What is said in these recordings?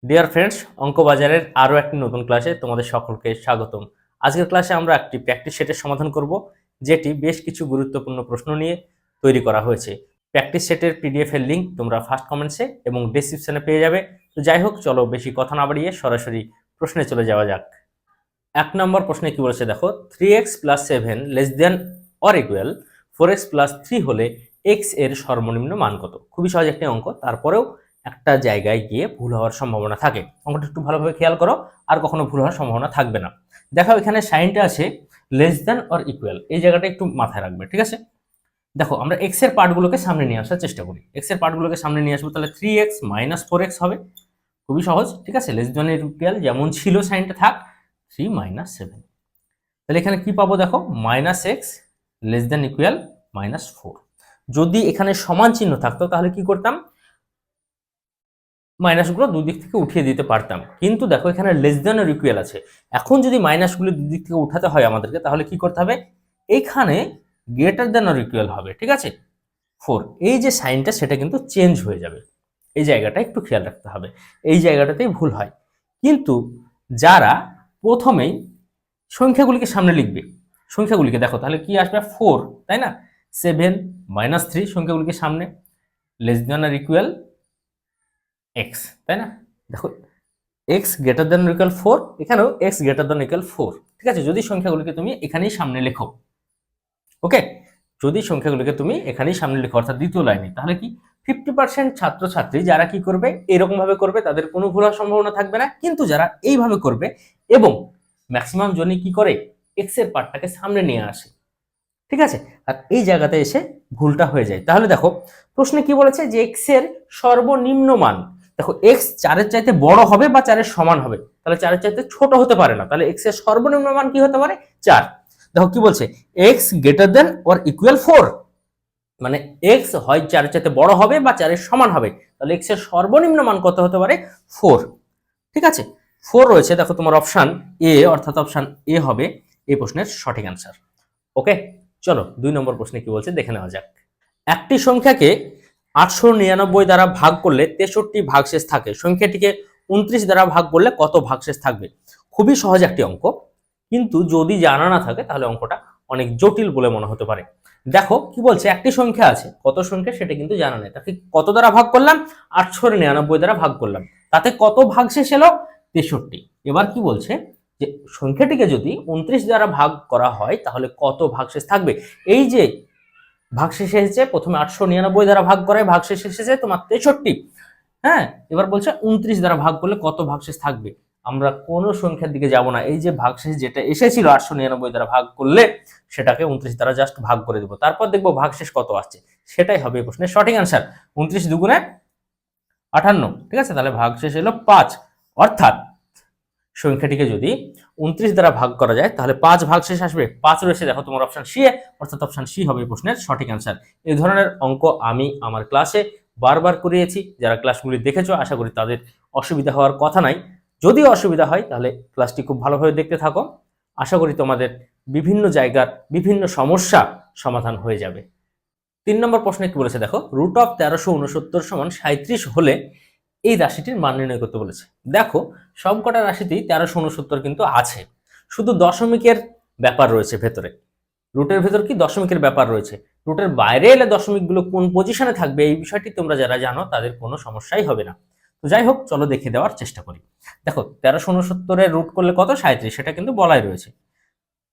Dear friends, অঙ্ক বাজারের আরও একটি নতুন ক্লাসে তোমাদের সকলকে স্বাগতম। আজকের ক্লাসে আমরা একটি প্র্যাকটিস সেটের সমাধান করব, যেটি বেশ কিছু গুরুত্বপূর্ণ প্রশ্ন নিয়ে তৈরি করা হয়েছে। প্র্যাকটিস সেটের পিডিএফ এর লিঙ্ক তোমরা ফার্স্ট কমেন্টসে এবং ডেসক্রিপশনে পেয়ে যাবে। তো যাই হোক, চলো বেশি কথা না বাড়িয়ে সরাসরি প্রশ্নে চলে যাওয়া যাক। 1 নম্বর প্রশ্নে কি বলেছে দেখো, 3x + 7 less than or equal 4x + 3 হলে x এর সর্বনিম্ন মান কত? খুবই সহজ একটি অঙ্ক, তারপরেও একটা জায়গায় গিয়ে ভুল হওয়ার সম্ভাবনা থাকে। অঙ্কটা একটু ভালোভাবে খেয়াল করো, আর কখনো ভুল হওয়ার সম্ভাবনা থাকবে না। দেখো এখানে সাইনটা আছে লেস দেন অর ইকুয়াল, এই জায়গাটা একটু মাথায় রাখবে, ঠিক আছে? দেখো আমরা x এর পার্টগুলোকে সামনে নিয়ে আসার চেষ্টা করি। x এর পার্টগুলোকে সামনে নিয়ে আসবো, তাহলে 3x - 4x হবে। খুবই সহজ, ঠিক আছে? লেস দেন এর ইকুয়াল যেমন ছিল সাইনটা থাক, 3 - 7। তাহলে এখানে কি পাবো দেখো, -x লেস দেন ইকুয়াল -4। যদি এখানে সমান চিহ্ন থাকতো তাহলে কি করতাম, মাইনাসগুলো দুই দিক থেকে উঠিয়ে দিতে পারতাম। কিন্তু দেখো এখানে লেস দেন এর ইকুয়াল আছে, এখন যদি মাইনাসগুলো দুই দিক থেকে উঠাতে হয় আমাদেরকে, তাহলে কি করতে হবে, এখানে গ্রেটার দেন অর ইকুয়াল হবে, ঠিক আছে? 4, এই যে সাইনটা সেটা কিন্তু চেঞ্জ হয়ে যাবে। এই জায়গাটা একটু খেয়াল রাখতে হবে, এই জায়গাটাতেই ভুল হয়। কিন্তু যারা প্রথমেই সংখ্যাগুলিকে সামনে লিখবে, সংখ্যাগুলিকে দেখো তাহলে কি আসবে, 4, তাই না? 7 - 3 সংখ্যাগুলিকে সামনে, লেস দেন আর ইকুয়াল এক্স, তাই না? দেখো এক্স গ্রেটার দেন ইকুয়াল 4, এখানেও এক্স গ্রেটার দেন ইকুয়াল 4, ঠিক আছে? যদি সংখ্যাগুলিকে তুমি এখানেই সামনে লেখো, ওকে, যদি সংখ্যাগুলিকে তুমি এখানেই সামনে লেখো অর্থাৎ দ্বিতীয় লাইনে, তাহলে কি 50% ছাত্রছাত্রী যারা কি করবে, এরকম ভাবে করবে, তাদের কোনো ভুল হওয়ার সম্ভাবনা থাকবে না। কিন্তু যারা এইভাবে করবে এবং ম্যাক্সিমাম জনই কি করে, এক্স এর পার্টটাকে সামনে নিয়ে আসে, ঠিক আছে? আর এই জায়গাতে এসে ভুলটা হয়ে যায়। তাহলে দেখো প্রশ্নে কি বলেছে, যে এক্স এর সর্বনিম্ন মান, দেখো এক্স 4-এর চাইতে বড় হবে বা 4-এর সমান হবে, তাহলে 4-এর চাইতে ছোট হতে পারে না। তাহলে এক্স এর সর্বনিম্ন মান কি হতে পারে, 4। দেখো কি বলছে, x greater than or equal 4, মানে এক্স হয় 4-এর চাইতে বড় হবে বা 4-এর সমান হবে, তাহলে এক্স এর সর্বনিম্ন মান কত হতে পারে, 4, ঠিক আছে? 4 রয়েছে, দেখো তোমার অপশন এ, অর্থাৎ অপশন এ হবে এই প্রশ্নের সঠিক অ্যান্সার। ওকে, চলো 2 নম্বর প্রশ্নে কি বলছে দেখে নেওয়া যাক। একটি সংখ্যাকে 899 দ্বারা ভাগ করলে 63 ভাগশেষ থাকে, সংখ্যাটিকে 29 দ্বারা ভাগ করলে কত ভাগশেষ থাকবে? খুবই সহজ একটি অঙ্ক, কিন্তু যদি জানা না থাকে তাহলে অঙ্কটা অনেক জটিল বলে মনে হতে পারে। দেখো কি বলছে, একটি সংখ্যা আছে, কত সংখ্যা সেটা কিন্তু জানা নেই, তাকে কত দ্বারা ভাগ করলাম, 899 দ্বারা ভাগ করলাম, তাতে কত ভাগশেষ এলো, 63। এবার কি বলছে, যে সংখ্যাটিকে যদি 29 দ্বারা ভাগ করা হয় তাহলে কত ভাগশেষ থাকবে। এই যে ভাগশেষ এসেছে, প্রথমে 899 দ্বারা ভাগ করায় ভাগশেষ এসেছে তোমার 63, হ্যাঁ? এবার বলছে 29 দ্বারা ভাগ করলে কত ভাগশেষ থাকবে। আমরা কোন সংখ্যার দিকে যাব না, এই যে ভাগশেষ যেটা এসেছিল 899 দ্বারা ভাগ করলে সেটাকে 29 দ্বারা জাস্ট ভাগ করে দেবো, তারপর দেখবো ভাগশেষ কত আসছে, সেটাই হবে এই প্রশ্নের সঠিক অ্যান্সার। 29 দুগুণে 58, ঠিক আছে? তাহলে ভাগশেষ এলো 5, অর্থাৎ সংখ্যাটিকে যদি 29 দ্বারা ভাগ করা যায় তাহলে 5 ভাগশেষ আসবে। 5 রয়েছে দেখো তোমার অপশন সি, অর্থাৎ অপশন সি হবে প্রশ্নের সঠিক অ্যান্সার। এই ধরনের অঙ্ক আমি আমার ক্লাসে বারবার করিয়েছি, যারা ক্লাসগুলি দেখেছো আশা করি তাদের অসুবিধা হওয়ার কথা নাই। যদি অসুবিধা হয় তাহলে ক্লাসটি খুব ভালোভাবে দেখতে থাকো, আশা করি তোমাদের বিভিন্ন জায়গার বিভিন্ন সমস্যা সমাধান হয়ে যাবে। 3 নম্বর প্রশ্নে কি বলেছে দেখো, √1369 = 37 হলে এই রাশিটির মান নির্ণয় করতে বলেছে। দেখো সবকটা রাশিতেই 1369 কিন্তু আছে, শুধু দশমিকের ব্যাপার রয়েছে ভেতরে, রুটের ভেতর কি দশমিকের ব্যাপার রয়েছে। রুটের বাইরে এলে দশমিকগুলো কোন পজিশনে থাকবে এই বিষয়টি তোমরা যারা জানো তাদের কোনো সমস্যাই হবে না। তো যাই হোক, চলো দেখে দেওয়ার চেষ্টা করি। দেখো 1369 রুট করলে কত, 37, সেটা কিন্তু বলাই রয়েছে,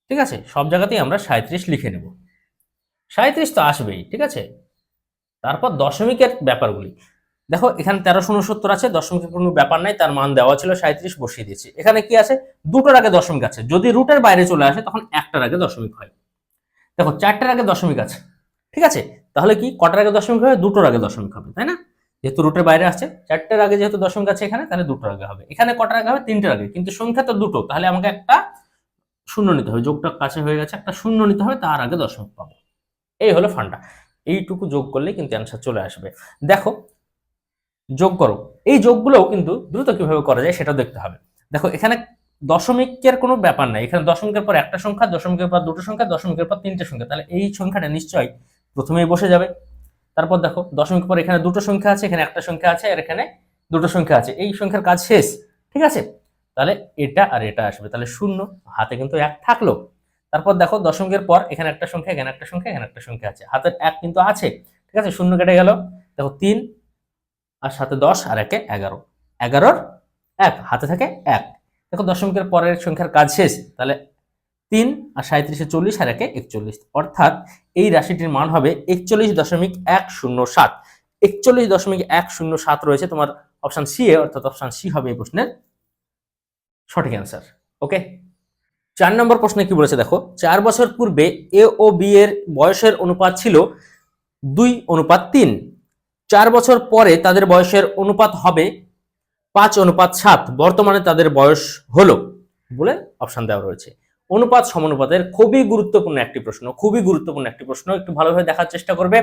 ঠিক আছে? সব জায়গাতেই আমরা 37 লিখে নেব, 37 তো আসবেই, ঠিক আছে? তারপর দশমিকের ব্যাপারগুলি দেখো, এখানে 1369 আছে, দশমিকের কোনো ব্যাপার নাই, তার মান দেওয়া ছিল 37, বসিয়ে দিয়েছি। এখানে কি আছে, দুটোর আগে দশমিক আছে, যদি রুটের বাইরে চলে আসে তখন একটার আগে দশমিক হয়। দেখো 4টার আগে দশমিক আছে, ঠিক আছে? তাহলে কি কটার আগে দশমিক হবে, দুটোর আগে দশমিক হবে, তাই না? যেহেতু রুটের বাইরে আসছে, 4টার আগে যেহেতু দশমিক আছে এখানে, তাহলে দুটোর আগে হবে। এখানে কটার আগে হবে, 3টার আগে, কিন্তু সংখ্যা তো দুটো, তাহলে আমাকে একটা শূন্য নিতে হবে, যোগটা কাছে হয়ে গেছে, একটা শূন্য নিতে হবে, তার আগে দশমিক পাবো। এই হলো ফান্ডা, এইটুকু যোগ করলে কিন্তু অ্যান্সার চলে আসবে। দেখো যোগ করো, এই যোগগুলোও কিন্তু দ্রুত কিভাবে করা যায় সেটা দেখতে হবে। দেখো এখানে দশমিকের কোনো ব্যাপার নাই, এখানে দশমিকের পর একটা সংখ্যা, দশমিকের পর দুটো সংখ্যা, দশমিকের পর তিনটে সংখ্যা, তাহলে এই সংখ্যাটা নিশ্চয়ই প্রথমেই বসে যাবে। তারপর দেখো দশমিকের পর এখানে দুটো সংখ্যা আছে, এখানে একটা সংখ্যা আছে, আর এখানে দুটো সংখ্যা আছে, এই সংখ্যার কাজ শেষ। ঠিক আছে, তাহলে এটা আর এটা আসবে, তাহলে 0, হাতে কিন্তু 1 থাকলো। তারপর দেখো দশমিকের পর এখানে একটা সংখ্যা, এখানে একটা সংখ্যা, এখানে একটা সংখ্যা আছে, হাতের 1 কিন্তু আছে। ঠিক আছে, 0 কেটে গেল। দেখো 3 আর সাথে 10 আর 1 11, 11-র 1 হাতে থাকে 1। দেখো দশমিকের পরের সংখ্যার কাজ শেষ, তাহলে 3 আর 37-এ 40 আর 1-এ 41, অর্থাৎ এই রাশিটির মান হবে 41.107। 41.107 রয়েছে তোমার অপশন সি এ, অর্থাৎ অপশন সি হবে এই প্রশ্নের সঠিক অ্যান্সার। ওকে, 4 নম্বর প্রশ্নে কি বলেছে দেখো, 4 বছর পূর্বে এ ও বি এর বয়সের অনুপাত ছিল 2:3। 4 বছর পরে তাদের বয়সের অনুপাত হবে 5:7। বর্তমানে তাদের বয়স হলো, বলে অপশন দেওয়া রয়েছে। অনুপাত সমানুপাতের খুবই গুরুত্বপূর্ণ একটি প্রশ্ন, খুবই গুরুত্বপূর্ণ একটি প্রশ্ন, একটু ভালোভাবে দেখার চেষ্টা করবে,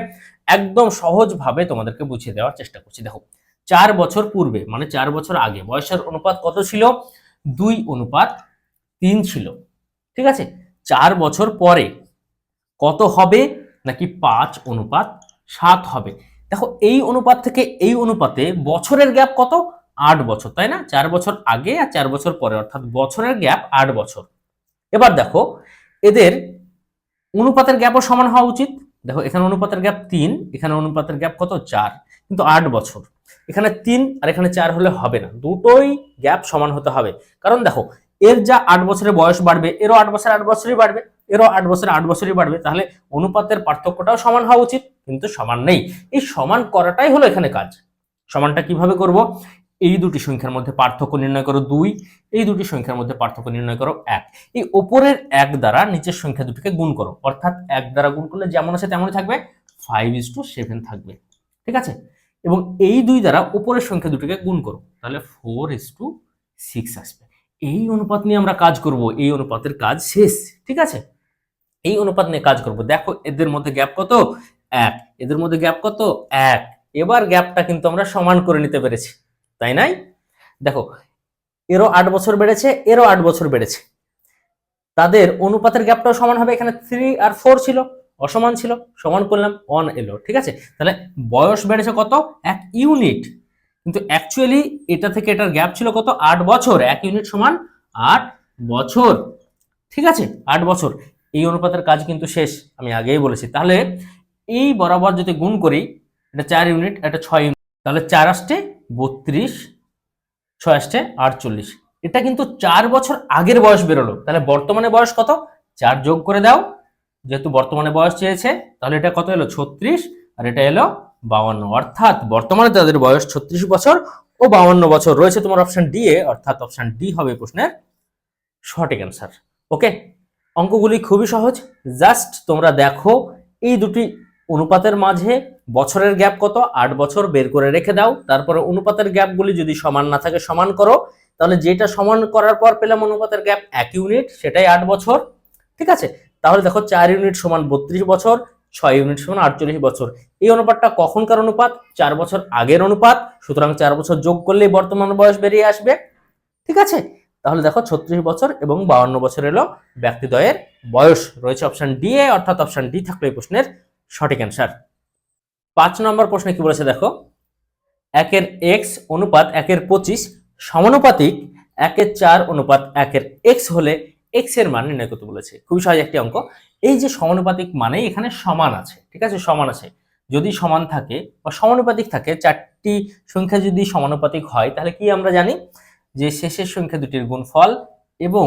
একদম সহজভাবে তোমাদেরকে বুঝিয়ে দেওয়ার চেষ্টা করছি। দেখো 4 বছর পূর্বে মানে 4 বছর আগে বয়সের অনুপাত কত ছিল? 2:3 ছিল। ঠিক আছে, 4 বছর পরে কত হবে? নাকি 5:7 হবে। দেখো এই অনুপাত থেকে এই অনুপাতে বছরের গ্যাপ কত? 8 বছর, তাই না? 4 বছর আগে আর 4 বছর পরে, অর্থাৎ বছরের গ্যাপ 8 বছর। এবার দেখো এদের অনুপাতের গ্যাপও সমান হওয়া উচিত। দেখো এখানে অনুপাতের গ্যাপ 3, এখানে অনুপাতের গ্যাপ কত? 4, কিন্তু 8 বছর। এখানে 3 আর এখানে 4 হলে হবে না, দুটোই গ্যাপ সমান হতে হবে। কারণ দেখো এর যা 8 বছরের বয়স বাড়বে, এরও 8 বছর 8 বছরই বাড়বে, এরও 8 বছর 8 বছরই বাড়বে, তাহলে অনুপাতের পার্থক্যটাও সমান হওয়া উচিত, কিন্তু সমান নেই। এই সমান করাটাই হলো এখানে কাজ। সমানটা কিভাবে করব? এই দুটি সংখ্যার মধ্যে পার্থক্য নির্ণয় করো 2, এই দুটি সংখ্যার মধ্যে পার্থক্য নির্ণয় করো 1। এই উপরের 1 দ্বারা নিচের সংখ্যা দুটিকে গুণ করো, অর্থাৎ 1 দ্বারা গুণ করলে যেমন আছে তেমনই থাকবে, 5:7 থাকবে। ঠিক আছে, এবং এই 2 দ্বারা উপরের সংখ্যা দুটিকে গুণ করো, তাহলে 4:6 আসবে। এই অনুপাত নিয়ে আমরা কাজ করব, এই অনুপাতের কাজ শেষ। ঠিক আছে, এই অনুপাত নিয়ে কাজ করব। দেখো এদের মধ্যে গ্যাপ কত? 1, এদের মধ্যে গ্যাপ কত? 1। এবার গ্যাপটা কিন্তু আমরা সমান করে নিতে পেরেছি, তাই নাই? দেখো এরও 8 বছর বেড়েছে, এরও 8 বছর বেড়েছে, তাদের অনুপাতের গ্যাপটাও সমান হবে। এখানে 3 আর 4 ছিল, অসমান ছিল, সমান করলাম, 1 এলো। ঠিক আছে, তাহলে বয়স বেড়েছে কত? 1 ইউনিট, কিন্তু অ্যাকচুয়ালি এটা থেকে এটার গ্যাপ ছিল কত? 8 বছর। 1 ইউনিট সমান 8 বছর। ঠিক আছে, 8 বছর। এই অনুপাতের কাজ কিন্তু শেষ, আমি আগেই বলেছি। তাহলে এই বরাবর যদি গুণ করি, এটা 4 ইউনিট, এটা 6 ইউনিট, তাহলে 4 আসতে 32, 6 আসতে 48। এটা কিন্তু 4 বছর আগের বয়স বেরোলো, তাহলে বর্তমানে বয়স কত? 4 যোগ করে দাও, যেহেতু বর্তমানে বয়স চেয়েছে, তাহলে এটা কত এলো? 36, আর এটা এলো 52, অর্থাৎ বর্তমানে তাদের বয়স 36 বছর ও 52 বছর রয়েছে তোমার অপশন ডি এ, অর্থাৎ অপশন ডি হবে প্রশ্নের সঠিক অ্যান্সার। ওকে, অঙ্কগুলি খুবই সহজ, জাস্ট তোমরা দেখো এই দুটি অনুপাতের মাঝে বছরের গ্যাপ কত? 8 বছর, বের করে রেখে দাও। তারপরে অনুপাতের গ্যাপগুলি যদি সমান না থাকে সমান করো, তাহলে যেটা সমান করার পর পেলাম অনুপাতের গ্যাপ 1 ইউনিট, সেটাই 8 বছর। ঠিক আছে, তাহলে দেখো 4 ইউনিট সমান 32 বছর, 6 ইউনিট সমান 48 বছর। এই অনুপাতটা কখনকার অনুপাত? 4 বছর আগের অনুপাত, সুতরাং 4 বছর যোগ করলেই বর্তমান বয়স বেরিয়ে আসবে। ঠিক আছে, তাহলে দেখো 36 বছর এবং 52 বছর এলো ব্যক্তিদ্বয়ের বয়স, রয়েছে অপশন ডি এ, অর্থাৎ অপশন ডি থাকলো এই প্রশ্নের সঠিক অ্যান্সার। 5 নম্বর প্রশ্নে কি বলেছে দেখো, 1 x অনুপাত 1 25 সমানুপাতিক 1 4 অনুপাত 1 x হলে x এর মান নির্ণয় করতে বলেছে। খুবই সহজ একটি অঙ্ক। এই যে সমানুপাতিক মানে এখানে সমান আছে, ঠিক আছে, সমান আছে। যদি সমান থাকে বা সমানুপাতিক থাকে, 4টি সংখ্যা যদি সমানুপাতিক হয়, তাহলে কি আমরা জানি যে শেষের সংখ্যা দুটির গুণফল এবং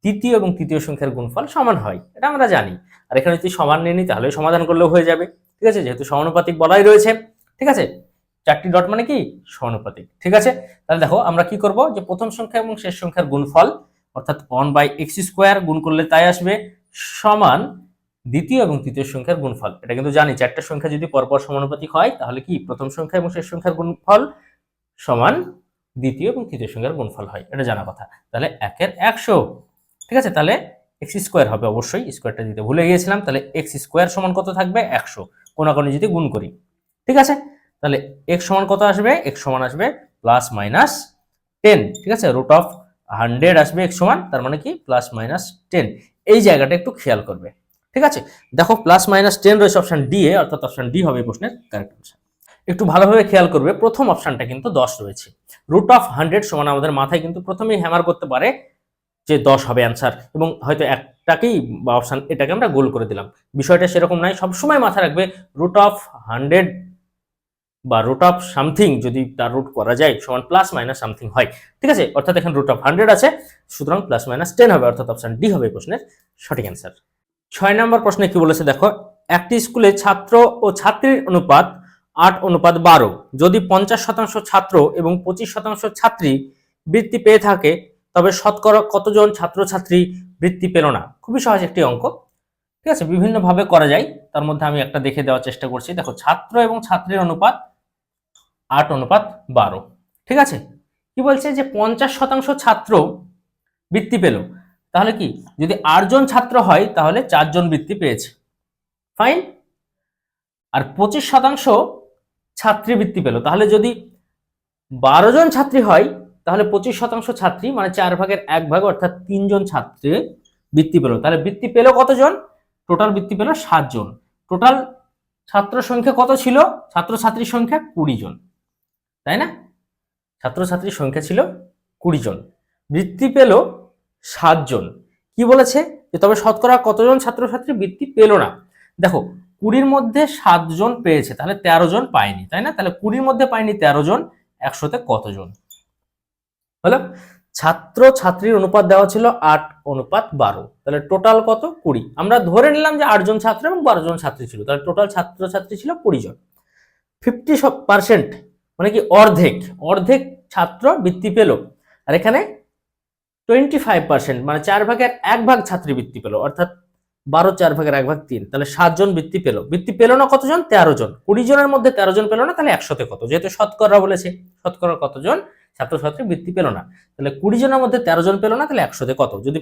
তৃতীয় এবং তৃতীয় সংখ্যার গুণফল সমান হয়, এটা আমরা জানি। আর এখানে যদি সমান নিয়ে নিই তাহলে সমাধান করলেও হয়ে যাবে। ঠিক আছে, যেহেতু সমানুপাতিক বলাই রয়েছে। ঠিক আছে, 4টি ডট মানে কি? সমানুপাতিক। ঠিক আছে, তাহলে দেখো আমরা কি করব, যে প্রথম সংখ্যা এবং শেষ সংখ্যার গুণফল অর্থাৎ 1/x² গুণ করলে তাই আসবে সমান দ্বিতীয় এবং তৃতীয় সংখ্যার গুণফল। এটা কিন্তু জানি, 4টা সংখ্যা যদি পরপর সমানুপাতিক হয় তাহলে কি প্রথম সংখ্যা এবং শেষ সংখ্যার গুণফল সমান দ্বিতীয় এবং তৃতীয় সংখ্যার গুণফল হয়, এটা জানা কথা। তাহলে 1 এর 100। ঠিক আছে, তাহলে x² হবে, অবশ্যই স্কোয়ারটা দিতে ভুলে গিয়েছিলাম। তাহলে x² সমান কত থাকবে? 100, কোনাকুনি যদি গুণ করি। ঠিক আছে, তাহলে x সমান কত আসবে? x সমান আসবে +-10। ঠিক আছে, √100 আসবে x সমান, তার মানে কি +-10। এই জায়গাটা একটু খেয়াল করবে। ঠিক আছে, দেখো +-10 রয়েছে অপশন ডি এ, অর্থাৎ অপশন ডি হবে প্রশ্নের কারেক্ট আনসার। একটু ভালোভাবে খেয়াল করবে, প্রথম অপশনটা কিন্তু 10 রয়েছে। রুট অফ 100 সমান আমাদের মাথায় কিন্তু প্রথমেই হ্যামার করতে পারে যে 10 হবে অ্যান্সার, এবং হয়তো একটাকেই বা অপশন এটাকে আমরা গোল করে দিলাম। বিষয়টা সেরকম নাই, সবসময় মাথায় রাখবে রুট অফ 100 বা রুট অফ সামথিং যদি তার রুট করা যায় সমান প্লাস মাইনাস সামথিং হয়, ঠিক আছে। অর্থাৎ এখানে রুট অফ 100 আছে, সুতরাং প্লাস মাইনাস 10 হবে, অর্থাৎ অপশন ডি হবে প্রশ্নের সঠিক অ্যান্সার। 6 নম্বর প্রশ্নে কি বলেছে দেখো, একটি স্কুলে ছাত্র ও ছাত্রীর অনুপাত 8:12, যদি 50% ছাত্র এবং 25% ছাত্রী বৃত্তি পেয়ে থাকে তবে শতকরা কতজন ছাত্রছাত্রী বৃত্তি পেল না। খুবই সহজ একটি অঙ্ক, ঠিক আছে, বিভিন্ন ভাবে করা যায়, তার মধ্যে আমি একটা দেখে দেওয়ার চেষ্টা করছি। দেখো, ছাত্র এবং ছাত্রীর অনুপাত 8:12, ঠিক আছে। কি বলছে যে 50% ছাত্র বৃত্তি পেল, তাহলে কি যদি 8 জন ছাত্র হয় তাহলে 4 জন বৃত্তি পেয়েছে, ফাইন। আর 25% ছাত্রী বৃত্তি পেল, তাহলে যদি 12 জন ছাত্রী হয় তাহলে 25% ছাত্রী মানে 4/1 অর্থাৎ 3 জন ছাত্রী বৃত্তি পেল। তাহলে বৃত্তি পেল কতজন? টোটাল বৃত্তি পেল 7 জন। টোটাল ছাত্র সংখ্যা কত ছিল? ছাত্রছাত্রীর সংখ্যা 20 জন, তাই না? ছাত্রছাত্রীর সংখ্যা ছিল 20 জন, বৃত্তি পেল 7 জন। কি বলেছে যে তবে শতকরা কতজন ছাত্রছাত্রী বৃত্তি পেল না। দেখো, 20-র মধ্যে 7 জন পেয়েছে, তাহলে 13 জন পায়নি, তাই না? তাহলে 20-র মধ্যে পায়নি 13 জন, 100-তে কতজন হলো? ছাত্র ছাত্রীর অনুপাত দেওয়া ছিল 8:12, তাহলে টোটাল কত? 20। আমরা ধরে নিলাম যে 8 জন ছাত্র এবং 12 জন ছাত্রী ছিল, তাহলে টোটাল ছাত্রছাত্রী ছিল 20 জন। 50% মানে কি অর্ধেক, অর্ধেক ছাত্র বৃত্তি পেল। আর এখানে 25% মানে 4/1 ছাত্রী বৃত্তি পেল, অর্থাৎ 12 4/1/3, তাহলে 7 জন বৃত্তি পেল। বৃত্তি পেল না কতজন? 13 জন। 20 জনের মধ্যে 13 জন পেল না, তাহলে 100-তে কত? যেহেতু শতকরা বলেছে, শতকরা কতজন ছাত্রছাত্রী বৃত্তি পেল না, তাহলে 20 জনের মধ্যে 13 জন পেল না, তাহলে 100-তে কত? যদি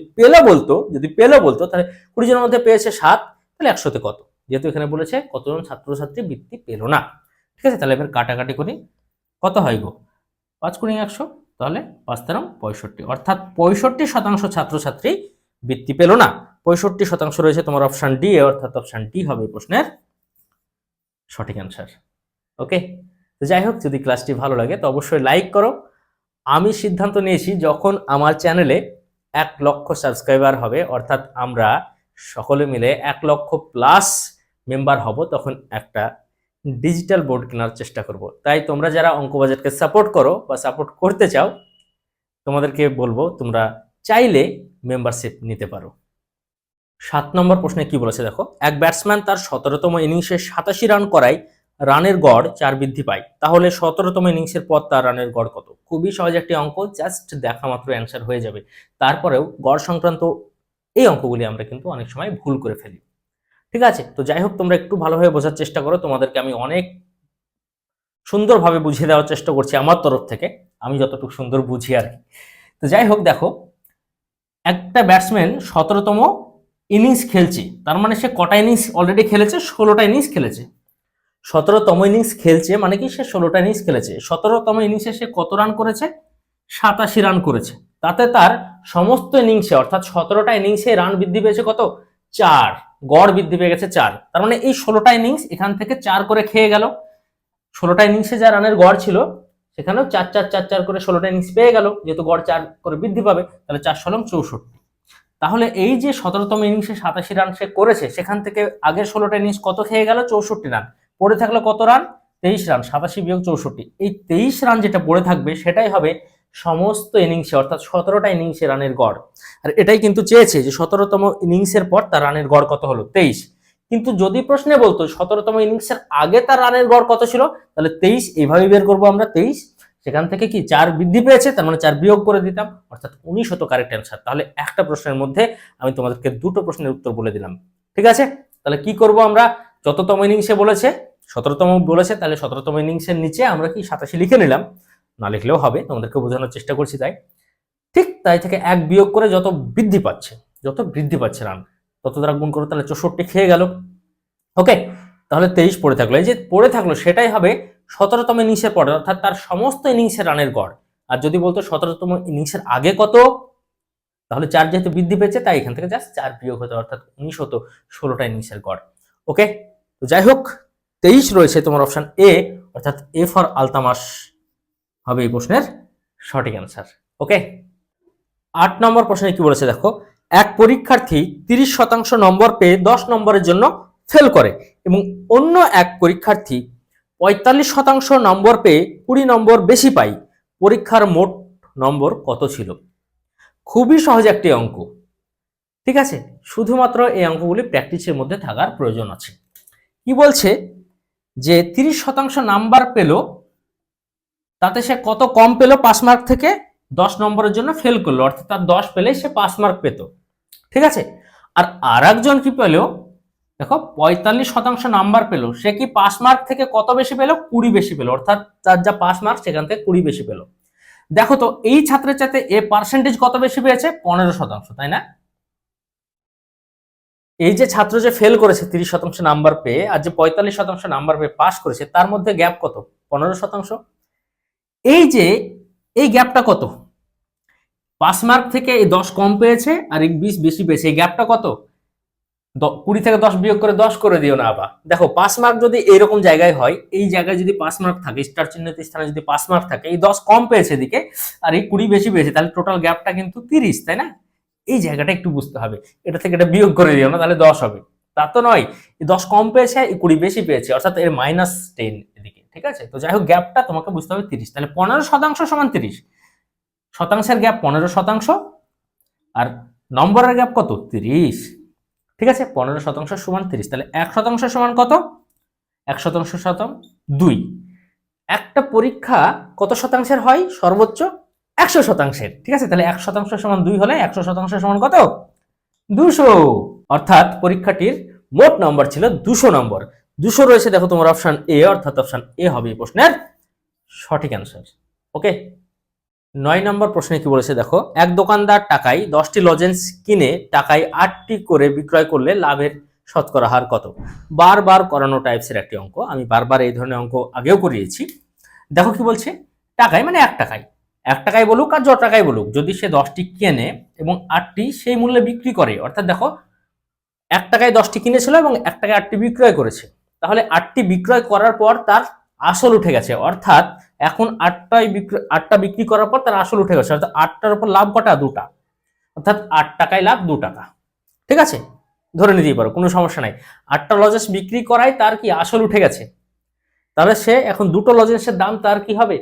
পেল বলতো তাহলে 20 জনের মধ্যে পেয়েছে 7, তাহলে 100-তে কত? যেহেতু এখানে বলেছে কতজন ছাত্রছাত্রী বৃত্তি পেল না, ঠিক আছে। তাহলে এবার কাটাকাটি করি, কত হয় গো? 5 × 100, তাহলে 5×3 65, অর্থাৎ 65% ছাত্রছাত্রী বৃত্তি পেল না। 65% রয়েছে তোমার অপশন ডি, অর্থাৎ অপশন ডি হবে প্রশ্নের সঠিক অ্যান্সার। ওকে, তো যাই হোক, যদি ক্লাসটি ভালো লাগে তো অবশ্যই লাইক করো। আমি সিদ্ধান্ত নিয়েছি যখন আমার চ্যানেলে 1 লক্ষ সাবস্ক্রাইবার হবে, অর্থাৎ আমরা সকলে মিলে 1 লক্ষ প্লাস মেম্বার হব, তখন একটা ডিজিটাল বোর্ড কেনার চেষ্টা করব। তাই তোমরা যারা অঙ্কবাজারকে সাপোর্ট করো বা সাপোর্ট করতে চাও, তোমাদেরকে বলবো তোমরা চাইলে মেম্বারশিপ নিতে পারো। 7 নম্বর প্রশ্নে কি বলেছে দেখো, এক ব্যাটসম্যান তার 17তম ইনিংসে 87 রান করায় রানের গড় 4 বৃদ্ধি পায়, তাহলে 17তম ইনিংসের পর তার রানের গড় কত? খুবই সহজ একটি অঙ্ক, জাস্ট দেখা মাত্র অ্যান্সার হয়ে যাবে। তারপরেও গড় সংক্রান্ত এই অঙ্কগুলি আমরা কিন্তু অনেক সময় ভুল করে ফেলি, ঠিক আছে। তো যাই হোক, তোমরা একটু ভালোভাবে বোঝার চেষ্টা করো, তোমাদেরকে আমি অনেক সুন্দরভাবে বুঝিয়ে দেওয়ার চেষ্টা করছি আমার তরফ থেকে, আমি যতটুকু সুন্দর বুঝি আর কি। তো যাই হোক, দেখো, একটা ব্যাটসম্যান 17তম ইনিংস খেলছে, তার মানে সে কটা ইনিংস অলরেডি খেলেছে? 16টা ইনিংস খেলেছে। 17তম ইনিংস খেলছে মানে কি সে 16টা ইনিংস খেলেছে। 17তম ইনিংসে সে কত রান করেছে? 87 রান করেছে। তাতে তার সমস্ত ইনিংসে অর্থাৎ 17টা ইনিংসে রান বৃদ্ধি পেয়েছে কত? 4, গড় বৃদ্ধি পেয়ে গেছে 4। তার মানে এই 16টা ইনিংস এখান থেকে 4 করে খেয়ে গেল। 16টা ইনিংসে যা রানের গড় ছিল সেখানেও 4 4 4 4 করে 16টা ইনিংস পেয়ে গেল, যেহেতু গড় 4 করে বৃদ্ধি পাবে, তাহলে 4 × 64। তাহলে এই যে 17তম ইনিংসে 87 রান সে করেছে, সেখান থেকে আগের 16টা ইনিংস কত খেয়ে গেল? 64 রান। পড়ে থাকলো কত রান? 23 রান। 87 বিয়োগ 64, এই 23 রান যেটা পড়ে থাকবে সেটাই হবে সমস্ত ইনিংসে অর্থাৎ 17টা ইনিংসে রানের গড়। আর এটাই কিন্তু চেয়েছে যে 17তম ইনিংসের পর তার রানের গড় কত হলো? 23। কিন্তু যদি প্রশ্নে বলতো 17তম ইনিংসের আগে তার রানের গড় কত ছিল, তাহলে 23 এইভাবে বের করবো আমরা। 23 সেখান থেকে কি 4 বৃদ্ধি পেয়েছে, তার মানে 4 বিয়োগ করে দিতাম, অর্থাৎ 19 হতো কারেক্ট অ্যান্সার। তাহলে একটা প্রশ্নের মধ্যে আমি তোমাদেরকে দুটো প্রশ্নের উত্তর বলে দিলাম, ঠিক আছে। তাহলে কি করব আমরা? যততম ইনিংসে বলেছে 17তম বলেছে, তাহলে 17তম ইনিংসের নিচে আমরা কি 87 লিখে নিলাম, না লিখলেও হবে, তোমাদেরকে বোঝানোর চেষ্টা করছি তাই। ঠিক তাই থেকে 1 বিয়োগ করে যত বৃদ্ধি পাচ্ছে রান তত দ্বারা গুণ করো, তাহলে 64 খেয়ে গেল। ওকে, তাহলে 23 পড়ে থাকলো। এই যে পড়ে থাকলো সেটাই হবে 17তম ইনিংসের পরে, অর্থাৎ তার সমস্ত ইনিংসের রানের গড়। আর যদি বলতো 17তম ইনিংসের আগে কত, তাহলে 4 যেহেতু বৃদ্ধি পেয়েছে তাই এখান থেকে জাস্ট 4 বিয়োগ হতো, অর্থাৎ 19 হতো 16টা ইনিংসের গড়। ওকে, তো যাই হোক, 23 রয়েছে তোমার অপশন এ, অর্থাৎ এ ফর আলতামাস হবে এই প্রশ্নের সঠিক অ্যান্সার। ওকে, 8 নম্বর প্রশ্নে কি বলেছে দেখো, এক পরীক্ষার্থী 30% নম্বর পেয়ে 10 নম্বরের জন্য ফেল করে এবং অন্য এক পরীক্ষার্থী 45% নম্বর পেয়ে 20 নম্বর বেশি পায়, পরীক্ষার মোট নম্বর কত ছিল? খুবই সহজ একটি অঙ্ক, ঠিক আছে, শুধুমাত্র এই অঙ্কগুলি প্র্যাকটিসের মধ্যে থাকার প্রয়োজন আছে। কি বলছে যে 30% নাম্বার পেল, তাতে সে কত কম পেল 5 মার্ক থেকে, 10 নম্বরের জন্য ফেল করলো, অর্থাৎ তার 10 পেলেই সে 5 মার্ক পেত, ঠিক আছে। আর আরেকজন কি পেল দেখো, 45% নাম্বার পেল, সে কি 5 মার্ক থেকে কত বেশি পেল? 20 বেশি পেল, অর্থাৎ তার যা 5 মার্ক সেখান থেকে 20 বেশি পেল। দেখো তো এই ছাত্রের চাইতে এ পার্সেন্টেজ কত বেশি পেয়েছে? 15%, তাই না? এই যে ছাত্র যে ফেল করেছে 30% নাম্বার পেয়ে, আর যে 45% নাম্বার পেয়ে পাস করেছে, তার মধ্যে গ্যাপ কত? 15%। এই যে এই গ্যাপটা কত? 5 মার্ক থেকে এই 10 কম পেয়েছে আর এই 20 বেশি পেয়েছে, এই গ্যাপটা কত? 20 থেকে 10 বিয়োগ করে 10 করে দিও না। আবার দেখো 5 মার্ক যদি এইরকম জায়গায় হয়, এই জায়গায় যদি 5 মার্ক থাকে, স্টার চিহ্নিত স্থানে যদি 5 মার্ক থাকে, এই 10 কম পেয়েছে এদিকে আর এই 20 বেশি পেয়েছে, তাহলে টোটাল গ্যাপটা কিন্তু 30, তাই না? এই জায়গাটা একটু বুঝতে হবে, এটা থেকে এটা বিয়োগ করে দিও না, তাহলে 10 হবে। তা তো নয়, এই 10 কম পেয়েছে, এই 20 বেশি পেয়েছে, অর্থাৎ এর -10 এদিকে, ঠিক আছে। তো যাই হোক গ্যাপটা তোমাকে বুঝতে হবে 30, তাহলে 15% সমান 30, শতাংশের গ্যাপ 15% আর নম্বরের গ্যাপ কত? 30, ঠিক আছে। 15% সমান 30, তাহলে 1% সমান কত? 1% শতম 2। একটা পরীক্ষা কত শতাংশের হয়? সর্বোচ্চ 100%, ঠিক আছে। তাহলে 1% সমান 2 হলে 100% সমান কত? 200, অর্থাৎ পরীক্ষাটির মোট নম্বর ছিল 200 নম্বর। 200 রয়েছে দেখো তোমার অপশন এ, অর্থাৎ অপশন এ হবে এই প্রশ্নের সঠিক অ্যান্সার। ওকে, 9 নম্বর প্রশ্নে কি বলেছে দেখো, এক দোকানদার টাকায় 10টি লজেন্স কিনে টাকায় 8টি করে বিক্রয় করলে লাভের শতকরা হার কত? বারবার করানো টাইপসের একটি অঙ্ক, আমি বারবার এই ধরনের অঙ্ক আগেও করিয়েছি। দেখো কি বলছে, টাকায় মানে 1 টাকায়, 1 টাকায় বলুক আর যত টাকায় বলুক, যদি সে 10টি কেনে এবং 8টি সেই মূল্যে বিক্রি করে, অর্থাৎ দেখো 1 টাকায় 10টি কিনেছিল এবং 1 টাকায় 8টি বিক্রয় করেছে, তাহলে 8টি বিক্রয় করার পর তার আসল উঠে গেছে, অর্থাৎ এখন 8টা বিক্রি করার পর তার আসল উঠে গেছে, অর্থাৎ 8টার উপর লাভ কটা? 2টা, অর্থাৎ 8 টাকায় লাভ 2 টাকা, ঠিক আছে, ধরে নিতেই পারো, কোনো সমস্যা নাই। 8টা লজেন্স বিক্রি করায় তার কি আসল উঠে গেছে, তাহলে সে এখন 2টো লজেন্সের দাম তার কি হবে?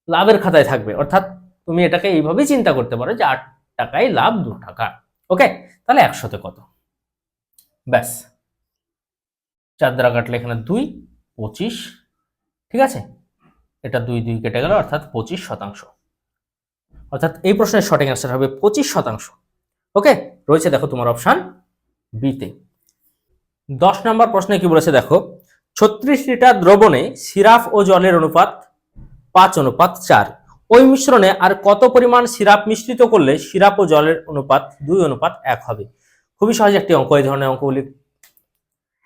লাভের খাতায় থাকবে, অর্থাৎ তুমি এটাকে এইভাবেই চিন্তা করতে পারো যে 8 টাকায় লাভ 2 টাকা। ওকে, তাহলে 100তে কত? ব্যাস, 4 দ্বারা কাটলে এখানে 2, 25, ঠিক আছে, এটা 2 2 কেটে গেল, অর্থাৎ 25%, অর্থাৎ এই প্রশ্নের সঠিক অ্যান্সার হবে 25%। ওকে, রয়েছে দেখো তোমার অপশন বিতে। 10 নম্বর প্রশ্নে কি বলেছে দেখো, 36 লিটার দ্রবণে সিরাপ ও জলের অনুপাত 5:4, ওই মিশ্রণে আর কত পরিমাণ সিরাপ মিশ্রিত করলে সিরাপ ও জলের অনুপাত 2:1 হবে? খুবই সহজ একটি অঙ্ক, এই ধরনের অঙ্কগুলি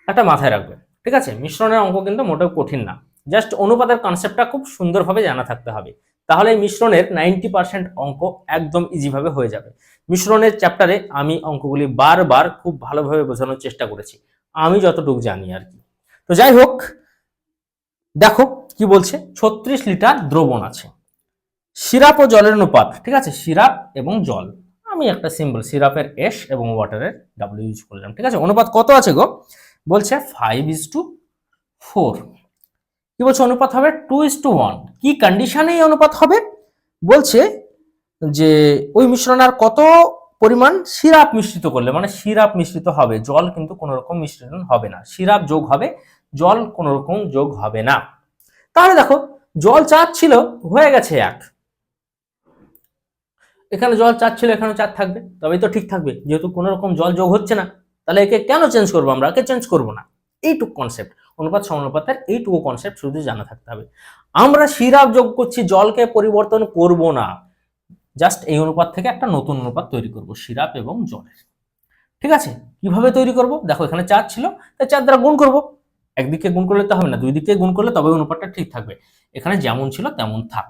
একটা মাথায় রাখবে, ঠিক আছে। মিশ্রণের অঙ্ক কিন্তু মোটেও কঠিন না, জাস্ট অনুপাতের কনসেপ্টটা খুব সুন্দরভাবে জানা থাকতে হবে, তাহলে এই মিশ্রণের 90% অঙ্ক একদম ইজিভাবে হয়ে যাবে। মিশ্রণের চ্যাপ্টারে আমি অঙ্কগুলি বারবার খুব ভালোভাবে বোঝানোর চেষ্টা করেছি, আমি যতটুকু জানি আর কি। তো যাই হোক, দেখো কি বলছে, 36 লিটার দ্রবণ আছে, সিরাপ ও জলের অনুপাত, ঠিক আছে, সিরাপ এবং জল, আমি একটা সিম্বল সিরাপের এস এবং ওয়াটারের ডাব্লিউ ইউজ করলাম, ঠিক আছে। অনুপাত কত আছে গো? বলছে 5:4। কি বলছে? অনুপাত হবে 2:1। কি কন্ডিশনে এই অনুপাত হবে? বলছে যে ওই মিশ্রণে আর কত পরিমাণ সিরাপ মিশ্রিত করলে, মানে সিরাপ মিশ্রিত হবে, জল কিন্তু কোনো রকম মিশ্রণ হবে না, সিরাপ যোগ হবে, জল কোনো রকম যোগ হবে না। তাহলে দেখো জল 4 ছিল, হয়ে গেছে 1, এখানে জল 4 ছিল, এখানে 4 থাকবে, তবেই তো ঠিক থাকবে, যেহেতু কোনো রকম জল যোগ হচ্ছে না, তাহলে একে কেন চেঞ্জ করবো? আমরা একে চেঞ্জ করবো না। এইটুকু কনসেপ্ট, অনুপাত সমানুপাতের এইটুকু কনসেপ্ট শুধু জানা থাকতে হবে। আমরা সিরাপ যোগ করছি, জলকে পরিবর্তন করব না, জাস্ট এই অনুপাত থেকে একটা নতুন অনুপাত তৈরি করব, সিরাপ এবং জলের, ঠিক আছে। কিভাবে তৈরি করব? দেখো এখানে 4 ছিল, তাই 4 দ্বারা গুণ করব, একদিকে গুণ করলে তো হবে না, দুই দিকে গুণ করলে তবে অনুপাতটা ঠিক থাকবে। এখানে যেমন ছিল তেমন থাক,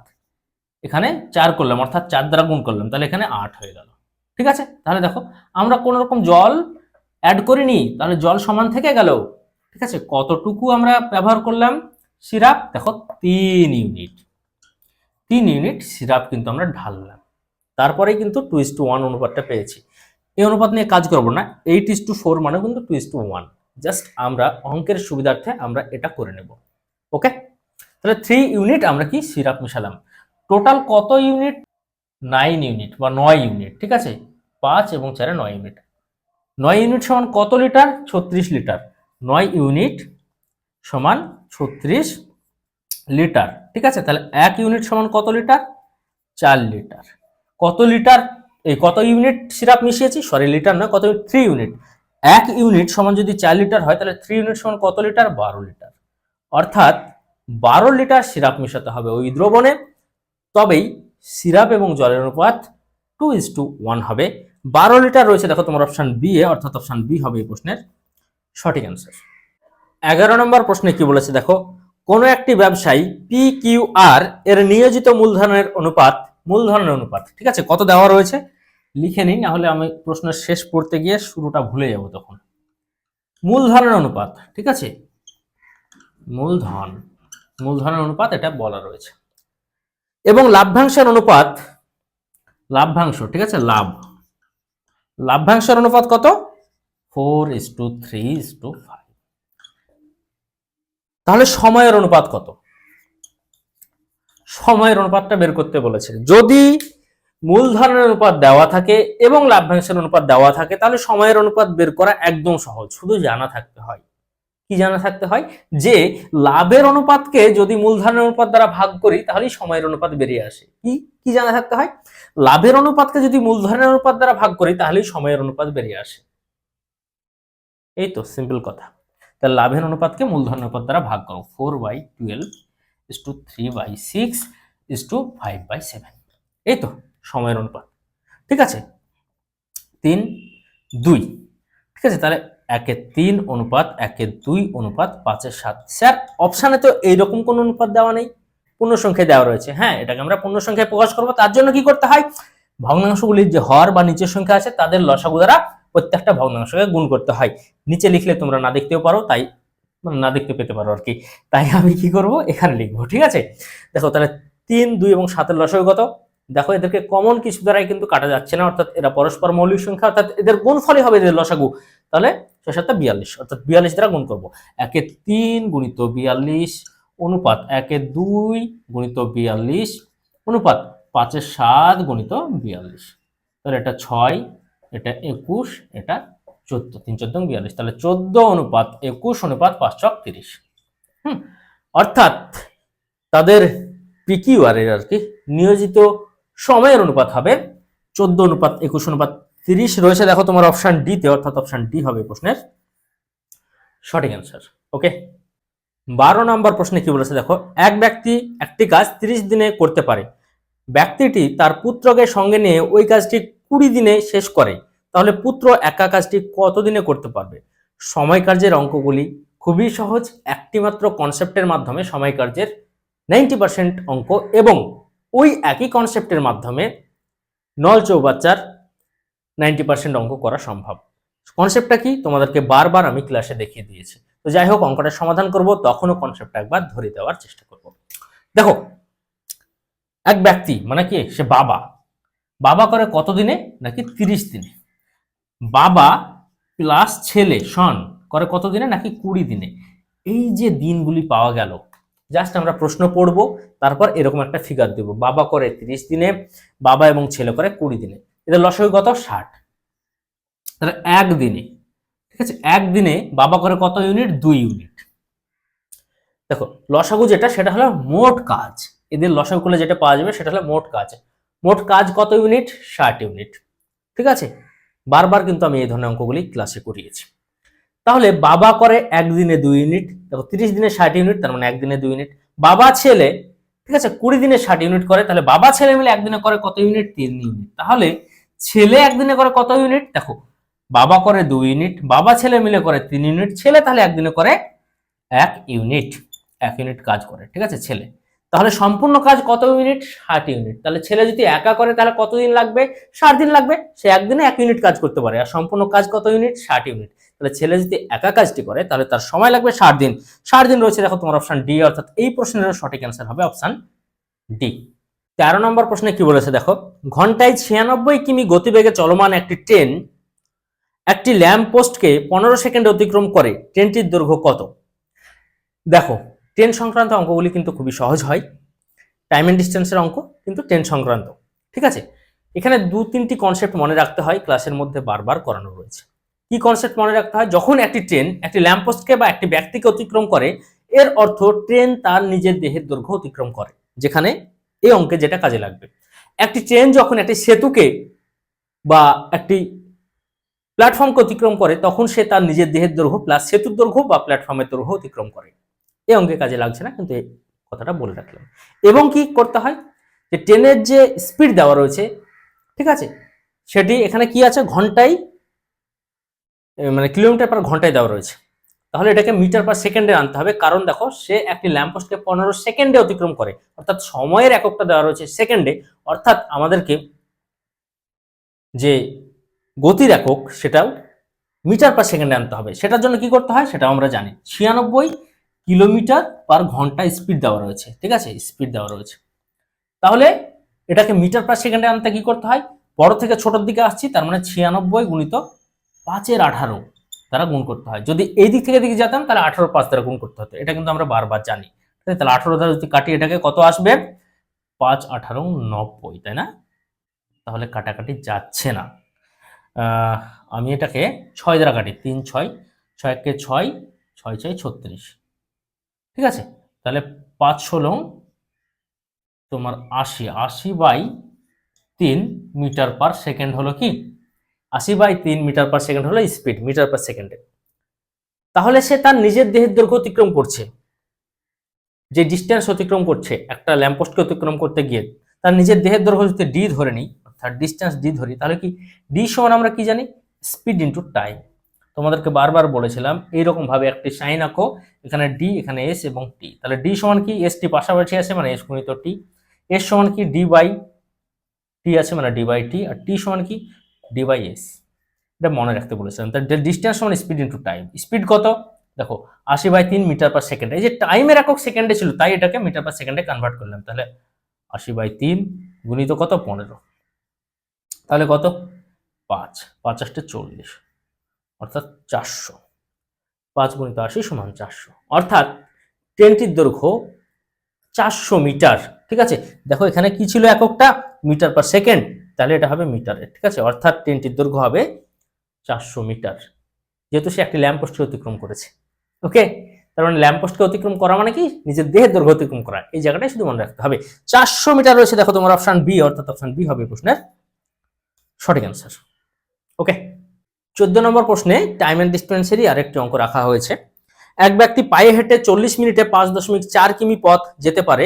এখানে 4 করলাম, অর্থাৎ 4 দ্বারা গুণ করলাম, তাহলে এখানে 8 হয়ে গেল, ঠিক আছে। তাহলে দেখো আমরা কোন রকম জল অ্যাড করিনি, তাহলে জল সমান থেকে গেল, ঠিক আছে। কতটুকু আমরা ব্যবহার করলাম? সিরাপ দেখো 3 ইউনিট, 3 ইউনিট সিরাপ কিন্তু আমরা ঢাললাম, তারপরে কিন্তু 2:1 অনুপাতটা পেয়েছি। এই অনুপাত নিয়ে কাজ করব না, 8:4 মানে কিন্তু 2:1, জাস্ট আমরা অঙ্কের সুবিধার্থে আমরা এটা করে নেব। ওকে, তাহলে 3 ইউনিট আমরা কি সিরাপ মিশালাম। টোটাল কত ইউনিট? 9 ইউনিট বা 9 ইউনিট, ঠিক আছে, 5 এবং 4 9 ইউনিট। 9 ইউনিট সমান কত লিটার? 36 লিটার। 9 ইউনিট সমান 36 লিটার, ঠিক আছে। তাহলে 1 ইউনিট সমান কত লিটার? 4 লিটার। কত লিটার, এই কত ইউনিট সিরাপ মিশিয়েছি, সরি লিটার নয়, কত? 3 ইউনিট। 1 ইউনিট সমান যদি 4 লিটার হয়, তাহলে 3 ইউনিট সমান কত লিটার? 12 লিটার। অর্থাৎ 12 লিটার সিরাপ মিশাতে হবে ওই দ্রবণে, তবেই সিরাপ এবং জলের অনুপাত 2:1 হবে। 12 লিটার রয়েছে দেখো তোমার অপশন বি এ, অর্থাৎ অপশন বি হবে এই প্রশ্নের সঠিক অ্যান্সার। 11 নম্বর প্রশ্নে কি বলেছে দেখো, কোন একটি ব্যবসায়ী পি কিউ আর এর নিয়োজিত মূলধনের অনুপাত, ঠিক আছে, কত দেওয়া রয়েছে লিখে নিই, না হলে আমি প্রশ্নের শেষ পড়তে গিয়ে শুরুটা ভুলে যাব তখন। মূলধনের অনুপাত, ঠিক আছে, মূলধনের অনুপাত এটা বলা রয়েছে, এবং লাভ্যাংশের অনুপাত, ঠিক আছে, লাভ্যাংশের অনুপাত কত? 4:3:5। তাহলে সময়ের অনুপাত কত? সময়ের অনুপাতটা বের করতে বলেছে। যদি মূলধনের অনুপাত দেওয়া থাকে এবং লাভ্যাংশের অনুপাত দেওয়া থাকে, তাহলে সময়ের অনুপাত বের করা একদম সহজ, শুধু জানা থাকতে হয়। কি জানা থাকতে হয়? যে লাভের অনুপাতকে যদি মূলধনের অনুপাত দ্বারা ভাগ করি, তাহলেই সময়ের অনুপাত বেরিয়ে আসে। কি জানা থাকতে হয়? লাভের অনুপাতকে যদি মূলধনের অনুপাত দ্বারা ভাগ করি, তাহলেই সময়ের অনুপাত বেরিয়ে আসে। এই তো সিম্পল কথা। তাহলে লাভের অনুপাতকে মূলধনের অনুপাত দ্বারা ভাগ করো, 4/12:3/6:5/7। এই তো সময়ের অনুপাত, ঠিক আছে, 3:2, ঠিক আছে। তাহলে 1:3 অনুপাত 1:2 অনুপাত 5:7। স্যার অপশানে তো এইরকম কোন অনুপাত দেওয়া নেই, পূর্ণ সংখ্যায় দেওয়া রয়েছে। হ্যাঁ, এটাকে আমরা পূর্ণ সংখ্যায় প্রকাশ করবো, তার জন্য কি করতে হয়? ভগ্নাংশগুলির যে হর বা নিচের সংখ্যা আছে, তাদের লসাগু দ্বারা প্রত্যেকটা ভগ্নাংশকে গুণ করতে হয়। নিচে লিখলে তোমরা না দেখতেও পারো, তাই না দেখতে পেতে পারো আর কি, তাই আমি কি করব, এখানে লিখবো, ঠিক আছে। দেখো তাহলে 3, 2 এবং 7-এর লসাগু কত? দেখো এদেরকে কমন কিছু দ্বারাই কিন্তু কাটা যাচ্ছে না, অর্থাৎ এরা পরস্পর মৌলিক সংখ্যা, অর্থাৎ এদের গুণফলই হবে এদের লসাগু। তাহলে 6×7=42, অর্থাৎ 42 দ্বারা গুণ করবো। 1/3 গুণিত 42 অনুপাত 1/2 গুণিত 42 অনুপাত 5/7 গুণিত 42। তাহলে এটা 6, এটা 21, এটা 14, 3×4=42। তাহলে 14 অনুপাত 21 অনুপাত 5×30। অর্থাৎ তাদের পিকিউআর এর আর কি নিয়োজিত সময়ের অনুপাত হবে 14:21:30 রয়েছে দেখো তোমার অপশন ডি তে, অর্থাৎ অপশন ডি হবে প্রশ্নের সঠিক অ্যান্সার। ওকে, 12 নম্বর প্রশ্নে কি বলেছে দেখো, এক ব্যক্তি একটি কাজ 30 দিনে করতে পারে, ব্যক্তিটি তার পুত্রকে সঙ্গে নিয়ে ওই কাজটি 20 দিনে শেষ করে, তাহলে পুত্র একা কাজটি কত দিনে করতে পারবে? সময় কার্যের অঙ্কগুলি খুবই সহজ, একটি মাত্র কনসেপ্টের মাধ্যমে সময় কার্যের 90% অঙ্ক, এবং ওই একই কনসেপ্টের মাধ্যমে নল চৌবাচ্চার 90% অঙ্ক করা সম্ভব। কনসেপ্টটা কি তোমাদেরকে বারবার আমি ক্লাসে দেখিয়ে দিয়েছি। তো যাই হোক, অঙ্কটা সমাধান করব, তখনও কনসেপ্টটা একবার ধরে দেওয়ার চেষ্টা করব। দেখো এক ব্যক্তি মানে কি, সে বাবা করে কত দিনে? নাকি 30 দিনে। বাবা প্লাস ছেলে সন করে কত দিনে? নাকি 20 দিনে। এই যে দিনগুলি পাওয়া গেল, জাস্ট আমরা প্রশ্ন পড়বো, তারপর এরকম একটা ফিগার দেব, বাবা করে 30 দিনে, বাবা এবং ছেলে করে 20 দিনে, এদের লসাগু কত? 60। তাহলে একদিনে, ঠিক আছে, একদিনে বাবা করে কত ইউনিট? 2 ইউনিট। দেখো লসাগু যেটা, সেটা হলো মোট কাজ, এদের লসাগু করলে যেটা পাওয়া যাবে সেটা হলো মোট কাজ। মোট কাজ কত ইউনিট? 60 ইউনিট, ঠিক আছে। বারবার কিন্তু আমি এই ধরনের অঙ্কগুলি ক্লাসে করিয়েছি। তাহলে বাবা করে একদিনে 2 ইউনিট, দেখো 30 দিনে 60 ইউনিট, তার মানে একদিনে 2 ইউনিট। বাবা ছেলে, ঠিক আছে, 20 দিনে 60 ইউনিট করে, তাহলে বাবা ছেলে মিলে একদিনে করে কত ইউনিট? 3 ইউনিট। তাহলে ছেলে একদিনে করে কত ইউনিট? দেখো বাবা করে 2 ইউনিট, বাবা ছেলে মিলে করে 3 ইউনিট, ছেলে তাহলে একদিনে করে 1 ইউনিট, 1 ইউনিট কাজ করে, ঠিক আছে ছেলে। তাহলে সম্পূর্ণ কাজ কত ইউনিট? 60 ইউনিট। তাহলে ছেলে যদি একা করে তাহলে কত দিন লাগবে? 60 দিন লাগবে। সে একদিনে 1 ইউনিট কাজ করতে পারে, আর সম্পূর্ণ কাজ কত ইউনিট? 60 ইউনিট। তাহলে ছেলে যদি একা কাজটি করে তাহলে তার সময় লাগবে 60 দিন। 60 দিন রয়েছে দেখো তোমার অপশন ডি, অর্থাৎ এই প্রশ্নের সঠিক অ্যান্সার হবে অপশন ডি। 13 নম্বর প্রশ্নে কি বলেছে দেখো, ঘন্টায় 96 কিমি গতিবেগে চলমান একটি ট্রেন একটি ল্যাম্প পোস্টকে 15 সেকেন্ডে অতিক্রম করে, ট্রেনটির দৈর্ঘ্য কত? দেখো ট্রেন সংক্রান্ত অঙ্কগুলি কিন্তু খুবই সহজ হয়, টাইম এন্ড ডিস্টেন্সের অঙ্ক কিন্তু ট্রেন সংক্রান্ত, ঠিক আছে। এখানে 2-3টি কনসেপ্ট মনে রাখতে হয়, ক্লাসের মধ্যে বারবার করানো রয়েছে। কি কনসেপ্ট মনে রাখতে হয়? যখন একটি ট্রেন একটি ল্যাম্পপোস্টকে বা একটি ব্যক্তিকে অতিক্রম করে, এর অর্থ ট্রেন তার নিজের দেহের দৈর্ঘ্য অতিক্রম করে, যেখানে এই অঙ্কে যেটা কাজে লাগবে। একটি ট্রেন যখন একটি সেতুকে বা একটি প্ল্যাটফর্মকে অতিক্রম করে, তখন সে তার নিজের দেহের দৈর্ঘ্য প্লাস সেতুর দৈর্ঘ্য বা প্ল্যাটফর্মের দৈর্ঘ্য অতিক্রম করে। এই অঙ্কে কাজে লাগছে না, কিন্তু এই কথাটা বলে রাখলাম। এবং কি করতে হয়, যে ট্রেনের যে স্পিড দেওয়া রয়েছে, ঠিক আছে, সেটি এখানে কি আছে, ঘন্টায় মানে কিলোমিটার পার ঘন্টায় দেওয়া রয়েছে। তাহলে এটাকে মিটার পার সেকেন্ডে আনতে হবে, কারণ দেখো সে একটি ল্যাম্পপোস্টকে 15 সেকেন্ডে অতিক্রম করে, অর্থাৎ সময়ের এককটা দেওয়া রয়েছে সেকেন্ডে, অর্থাৎ আমাদেরকে যে গতির একক সেটাও মিটার পার সেকেন্ডে আনতে হবে। সেটার জন্য কি করতে হয় সেটা আমরা জানি, 96 কিলোমিটার পার ঘন্টা স্পিড দেওয়া রয়েছে, ঠিক আছে, স্পিড দেওয়া রয়েছে। তাহলে এটাকে মিটার পার সেকেন্ডে আনতে কি করতে হয়, বড় থেকে ছোটর দিকে আসছি, তার মানে 96 গুণিত 5/18 দ্বারা গুণ করতে হয়। যদি এই দিক থেকে দিকে যেতাম তাহলে 18/5 দ্বারা গুণ করতে হতো, এটা কিন্তু আমরা বারবার জানি। তাহলে 18 দ্বারা যদি কাটি এটাকে কত আসবে, 5×18 90, তাই না? তাহলে কাটাকাটি যাচ্ছে না। আমি এটাকে 6 দ্বারা কাটি, 3 6 6 1 6 6 6 36, ঠিক আছে। তাহলে 5 16 তোমার 80, 80/3 মিটার পার সেকেন্ড হলো কি, 80/3 মিটার পার সেকেন্ড হলো স্পিড মিটার পার সেকেন্ডে। তাহলে সে তার নিজের দেহের দৈর্ঘ্য অতিক্রম করছে, যে ডিস্টেন্স অতিক্রম করছে একটা ল্যাম্পপোস্টকে অতিক্রম করতে গিয়ে, তার নিজের দেহের দৈর্ঘ্য যদি ডি ধরে নিই, অর্থাৎ ডিস্টেন্স ডি ধরি, তাহলে কি ডি সমান আমরা কি জানি, স্পিড ইনটু টাইম। তোমাদেরকে বারবার বলেছিলাম এইরকম ভাবে একটি সাইন আঁকো, এখানে ডি এখানে এস এবং টি, তাহলে ডি সমান কি এস টি পাশাপাশি আছে মানে এস গুণিত টি, এস সমান কি ডি বাই টি আছে মানে ডি বাই টি, আর টি সমান কি ডি বাই এস। এটা মনে রাখতে বলেছিলাম। তাহলে ডিস্টেন্স সমান স্পিড ইনটু টাইম। স্পিড কত দেখো, 80/3 মিটার পার সেকেন্ড। এই যে টাইমের একক সেকেন্ডে ছিল, তাই এটাকে মিটার পার সেকেন্ডে কনভার্ট করলাম। তাহলে 80/3 গুণিত কত 15, তাহলে কত 5 5 8 40, অর্থাৎ 400। 5 গুণিত 80 সমান 400, অর্থাৎ ট্রেনটির দৈর্ঘ্য 400 মিটার, ঠিক আছে। দেখো এখানে কি ছিল এককটা, মিটার পার সেকেন্ড, তাহলে এটা হবে মিটারে, ঠিক আছে। অর্থাৎ ট্রেনটির দৈর্ঘ্য হবে 400 মিটার, যেহেতু সে একটি ল্যাম্পপোস্টকে অতিক্রম করেছে। ওকে, তার মানে ল্যাম্পপোস্টকে অতিক্রম করা মানে কি, নিজের দেহের দৈর্ঘ্য অতিক্রম করা। এই জায়গাটাই শুধু মনে রাখতে হবে। 400 মিটার রয়েছে দেখো তোমার অপশন বি, অর্থাৎ অপশন বি হবে প্রশ্নের সঠিক অ্যান্সার। ওকে, 14 নম্বর প্রশ্নে টাইম এন্ড ডিস্টেন্সেরই আরেকটি অঙ্ক রাখা হয়েছে। এক ব্যক্তি পায়ে হেঁটে 40 মিনিটে 5.4 কিমি পথ যেতে পারে,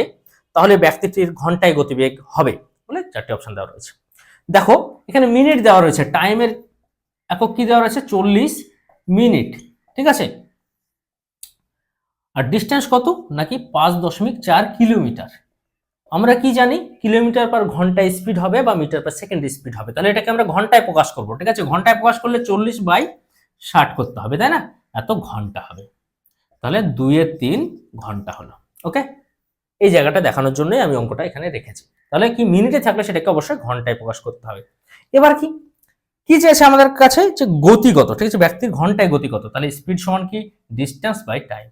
তাহলে ব্যক্তিটির ঘন্টায় গতিবেগ হবে বলে 4টি অপশন দেওয়া রয়েছে। দেখো এখানে মিনিট দেওয়া রয়েছে, টাইমের একক কি দেওয়া রয়েছে 40 মিনিট, ঠিক আছে। আর ডিস্টেন্স কত নাকি 5.4 কিলোমিটার। আমরা কি জানি, কিলোমিটার পার ঘন্টা স্পিড হবে বা মিটার পার সেকেন্ড স্পিড হবে, তাহলে এটাকে আমরা ঘন্টায় প্রকাশ করব, ঠিক আছে। ঘন্টায় প্রকাশ করলে 40/60 করতে হবে, তাই না, এত ঘন্টা হবে। তাহলে 2/3 ঘন্টা হলো। ওকে, এই জায়গাটা দেখানোর জন্যই আমি অঙ্কটা এখানে রেখেছি। তাহলে কি মিনিটে থাকলে সেটাকে অবশ্যই ঘন্টায় প্রকাশ করতে হবে। এবার কি কি চেয়েছে আমাদের কাছে, যে গতিগত, ঠিক আছে, ব্যক্তির ঘন্টায় গতিগত, তাহলে স্পিড সমান কি ডিস্টেন্স বাই টাইম।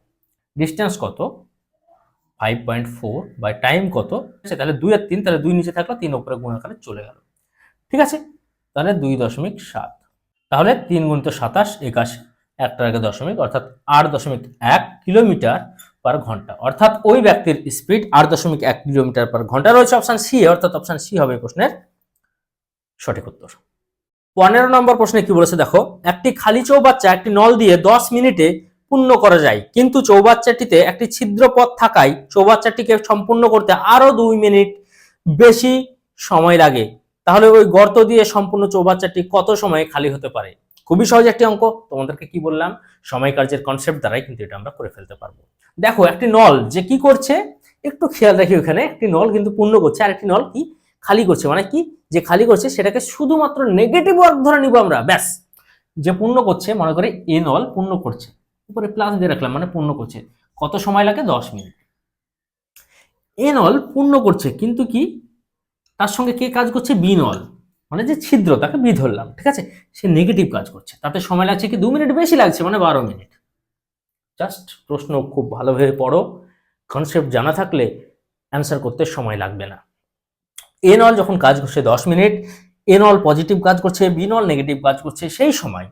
ডিস্টেন্স কত 5.4 বাই টাইম কত, তাহলে 2/3, তাহলে 2 নিচে থাকলো, 3 উপরে গুণ আকারে চলে গেল, ঠিক আছে। তাহলে 2.7, তাহলে 3 গুণিত 27 81, একটার আগে দশমিক, অর্থাৎ 8.1 কিলোমিটার পার ঘন্টা, অর্থাৎ ওই ব্যক্তির স্পিড 8.1 কিলোমিটার পার ঘন্টা রয়েছে অপশন সি, অর্থাৎ অপশন সি হবে প্রশ্নের সঠিক উত্তর। 15 নম্বর প্রশ্নে কি বলেছে দেখো, একটি খালি চৌবাচ্চা একটি নল দিয়ে 10 মিনিটে পূর্ণ করা যায়, কিন্তু চৌবাচ্চাটিতে একটি ছিদ্র পথ থাকায় চৌবাচ্চাটিকে সম্পূর্ণ করতে আরো 2 মিনিট বেশি সময় লাগে, তাহলে ওই গর্ত দিয়ে সম্পূর্ণ চৌবাচ্চাটি কত সময়ে খালি হতে পারে। খুবই সহজ একটি অঙ্ক, তোমাদেরকে কি বললাম, সময় কার্যের কনসেপ্ট দ্বারাই কিন্তু এটা আমরা করে ফেলতে পারবো। দেখো একটি নল যে কি করছে, একটু খেয়াল রাখি, ওখানে একটি নল কিন্তু পূর্ণ করছে, আর একটি নল কি খালি করছে, মানে কি যে খালি করছে সেটাকে শুধুমাত্র নেগেটিভ ওয়ার্ক ধরে নিব আমরা, ব্যাস। যে পূর্ণ করছে, মনে করে এন অল পূর্ণ করছে, উপরে প্লাস দিয়ে রাখলাম মানে পূর্ণ করছে, কত সময় লাগে? 10 মিনিট। এন অল পূর্ণ করছে, কিন্তু কি তার সঙ্গে কে কাজ করছে? বি নল, মানে যে ছিদ্র, তাকে বি ধরলাম, ঠিক আছে, সে নেগেটিভ কাজ করছে, তাতে সময় লাগছে কি 2 মিনিট বেশি লাগছে, মানে 12 মিনিট। জাস্ট প্রশ্ন খুব ভালোভাবে পড়ো, কনসেপ্ট জানা থাকলে অ্যান্সার করতে সময় লাগবে না। এ নল যখন কাজ করছে 10 মিনিট, এ নল পজিটিভ কাজ করছে, বি নল নেগেটিভ কাজ করছে, সেই সময়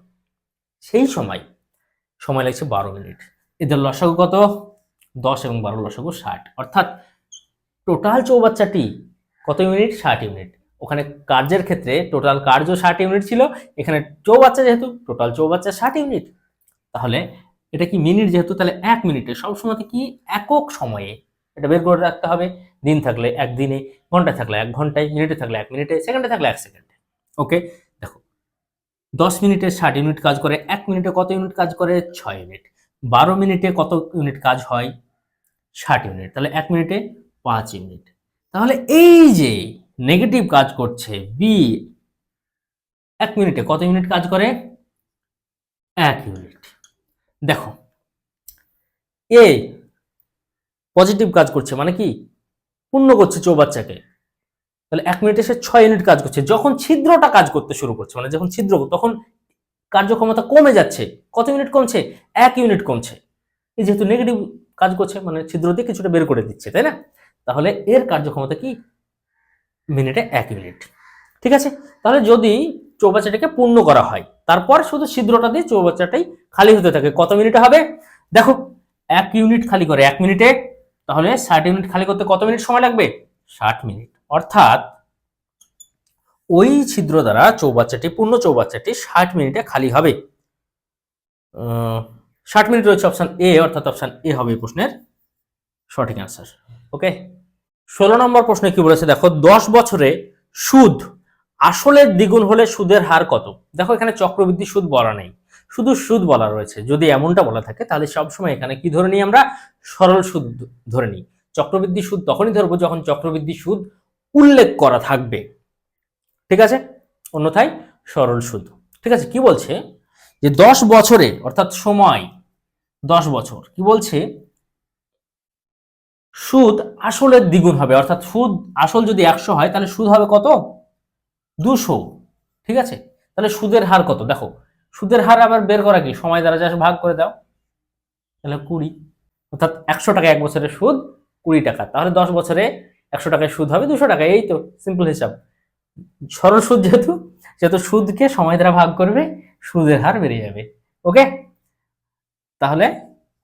সময় লাগছে 12 মিনিট। এদের লসাগু কত? 10 এবং 12 লসাগু 60, অর্থাৎ টোটাল চৌবাচ্চাটি কত ইউনিট? 60 ইউনিট। ওখানে কার্যের ক্ষেত্রে টোটাল কার্য 60 ইউনিট ছিল, এখানে চৌবাচ্চা যেহেতু টোটাল চৌবাচ্চা 60 ইউনিট, তাহলে এটা কি মিনিট যেহেতু, তাহলে 1 মিনিটে সবসময় কি একক সময়ে এটা বের করে রাখতে হবে। দিন থাকলে 1 দিনে, ঘন্টা থাকলে 1 ঘন্টায়, মিনিটে থাকলে 1 মিনিটে, সেকেন্ডে থাকলে 1 সেকেন্ডে। ওকে, দেখো 10 মিনিটে 60 ইউনিট কাজ করে, 1 মিনিটে কত ইউনিট কাজ করে? 6 ইউনিট। 12 মিনিটে কত ইউনিট কাজ হয়? 60 ইউনিট। তাহলে 1 মিনিটে 5 ইউনিট। তাহলে এই যে নেগেটিভ কাজ করছে বি, 1 মিনিটে কত ইউনিট কাজ করে? 1 ইউনিট। দেখো এ পজিটিভ কাজ করছে, মানে কি পূর্ণ করছে চৌবাচ্চাকে, তাহলে 1 মিনিটে সে 6 ইউনিট কাজ করছে। যখন ছিদ্রটা কাজ করতে শুরু করছে, মানে যখন ছিদ্র, তখন কার্যক্ষমতা কমে যাচ্ছে। কত ইউনিট কমছে? 1 ইউনিট কমছে। এই যেহেতু নেগেটিভ কাজ করছে, মানে ছিদ্র দিয়ে কিছুটা বের করে দিচ্ছে, তাই না? তাহলে এর কার্যক্ষমতা কি? মিনিটে 1 ইউনিট। ঠিক আছে, তাহলে যদি চৌবাচ্চাটাকে পূর্ণ করা হয়, তারপর শুধু ছিদ্রটা দিয়ে চৌবাচ্চাটাই খালি হতে থাকে, কত মিনিটে হবে? দেখো 1 ইউনিট খালি করে 1 মিনিটে, তাহলে 60 ইউনিট খালি করতে কত মিনিট সময় লাগবে? 60 মিনিট। অর্থাৎ ওই ছিদ্র দ্বারা চৌবাচ্চাটি, পূর্ণ চৌবাচ্চাটি 60 মিনিটে খালি হবে। 60 মিনিট রয়েছে অপশন এ, অর্থাৎ অপশন এ হবে এই প্রশ্নের সঠিক অ্যান্সার। ওকে, 16 নম্বর প্রশ্নে কি বলেছে দেখো, 10 বছরে সুদ আসলের দ্বিগুণ হলে সুদের হার কত? দেখো এখানে চক্রবৃদ্ধি সুদ বলা নেই, শুধু সুদ বলা রয়েছে। যদি এমনটা বলা থাকে তাহলে সবসময় এখানে কি ধরে নিই আমরা? সরল সুদ ধরে নিই। চক্রবৃদ্ধি সুদ তখনই ধরবো যখন চক্রবৃদ্ধি সুদ উল্লেখ করা থাকবে, ঠিক আছে, অন্যথায় সরল সুদ। ঠিক আছে, কি বলছে যে 10 বছরে, অর্থাৎ সময় 10 বছর, কি বলছে? সুদ আসলের দ্বিগুণ হবে, অর্থাৎ সুদ আসল যদি 100 হয় তাহলে সুদ হবে কত? 200। ঠিক আছে, তাহলে সুদের হার কত? দেখো সুদের হার আবার বের করা কি? সময় দ্বারা যা ভাগ করে দাও, তাহলে 20, অর্থাৎ 100 টাকা 1 বছরের সুদ 20 টাকা, তাহলে 10 বছরে 100 টাকায় সুদ হবে 200 টাকা। এই তো সিম্পল হিসাব। সরল সুদ যেহেতু, সুদকে সময় দ্বারা ভাগ করবে, সুদের হার বেড়ে যাবে। ওকে, তাহলে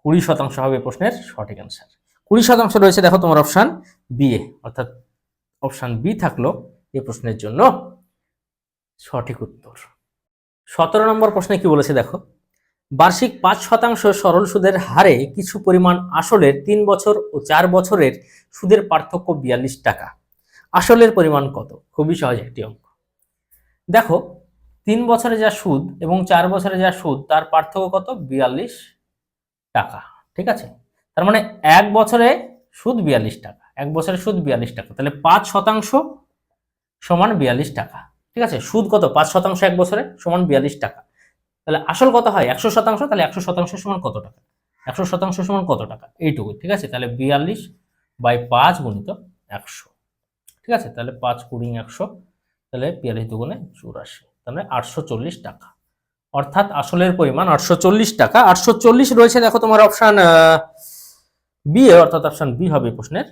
20% হবে প্রশ্নের সঠিক অ্যান্সার। 20% রয়েছে দেখো তোমার অপশন বি এ, অর্থাৎ অপশন বি থাকলো এই প্রশ্নের জন্য সঠিক উত্তর। 17 নম্বর প্রশ্নে কি বলেছে দেখো, বার্ষিক 5% সরল সুদের হারে কিছু পরিমাণ আসলের 3 বছর ও 4 বছরের সুদের পার্থক্য 42 টাকা। আসলের পরিমাণ কত? খুবই সহজ একটি অঙ্ক। দেখো 3 বছরে যা সুদ এবং 4 বছরে যা সুদ, তার পার্থক্য কত? 42 টাকা। ঠিক আছে, তার মানে 1 বছরে সুদ 42 টাকা, 1 বছরে সুদ 42 টাকা, তাহলে 5% সমান 42 টাকা। ঠিক আছে, সুদ কত? 5% 1 বছরে সমান 42 টাকা। তাহলে আসল কত হয়? 100%, তাহলে 100% সমান কত টাকা? 100% সমান কত টাকা? এইটুকু। ঠিক আছে, তাহলে 42/5 গুণিত 100। ঠিক আছে, তাহলে 5 × 100, তাহলে 42 দুগুণে 84, তাহলে 840 টাকা। অর্থাৎ আসলের পরিমাণ 840 টাকা। 840 রয়েছে দেখো তোমার অপশন বি এ, অর্থাৎ অপশন বি হবে প্রশ্নের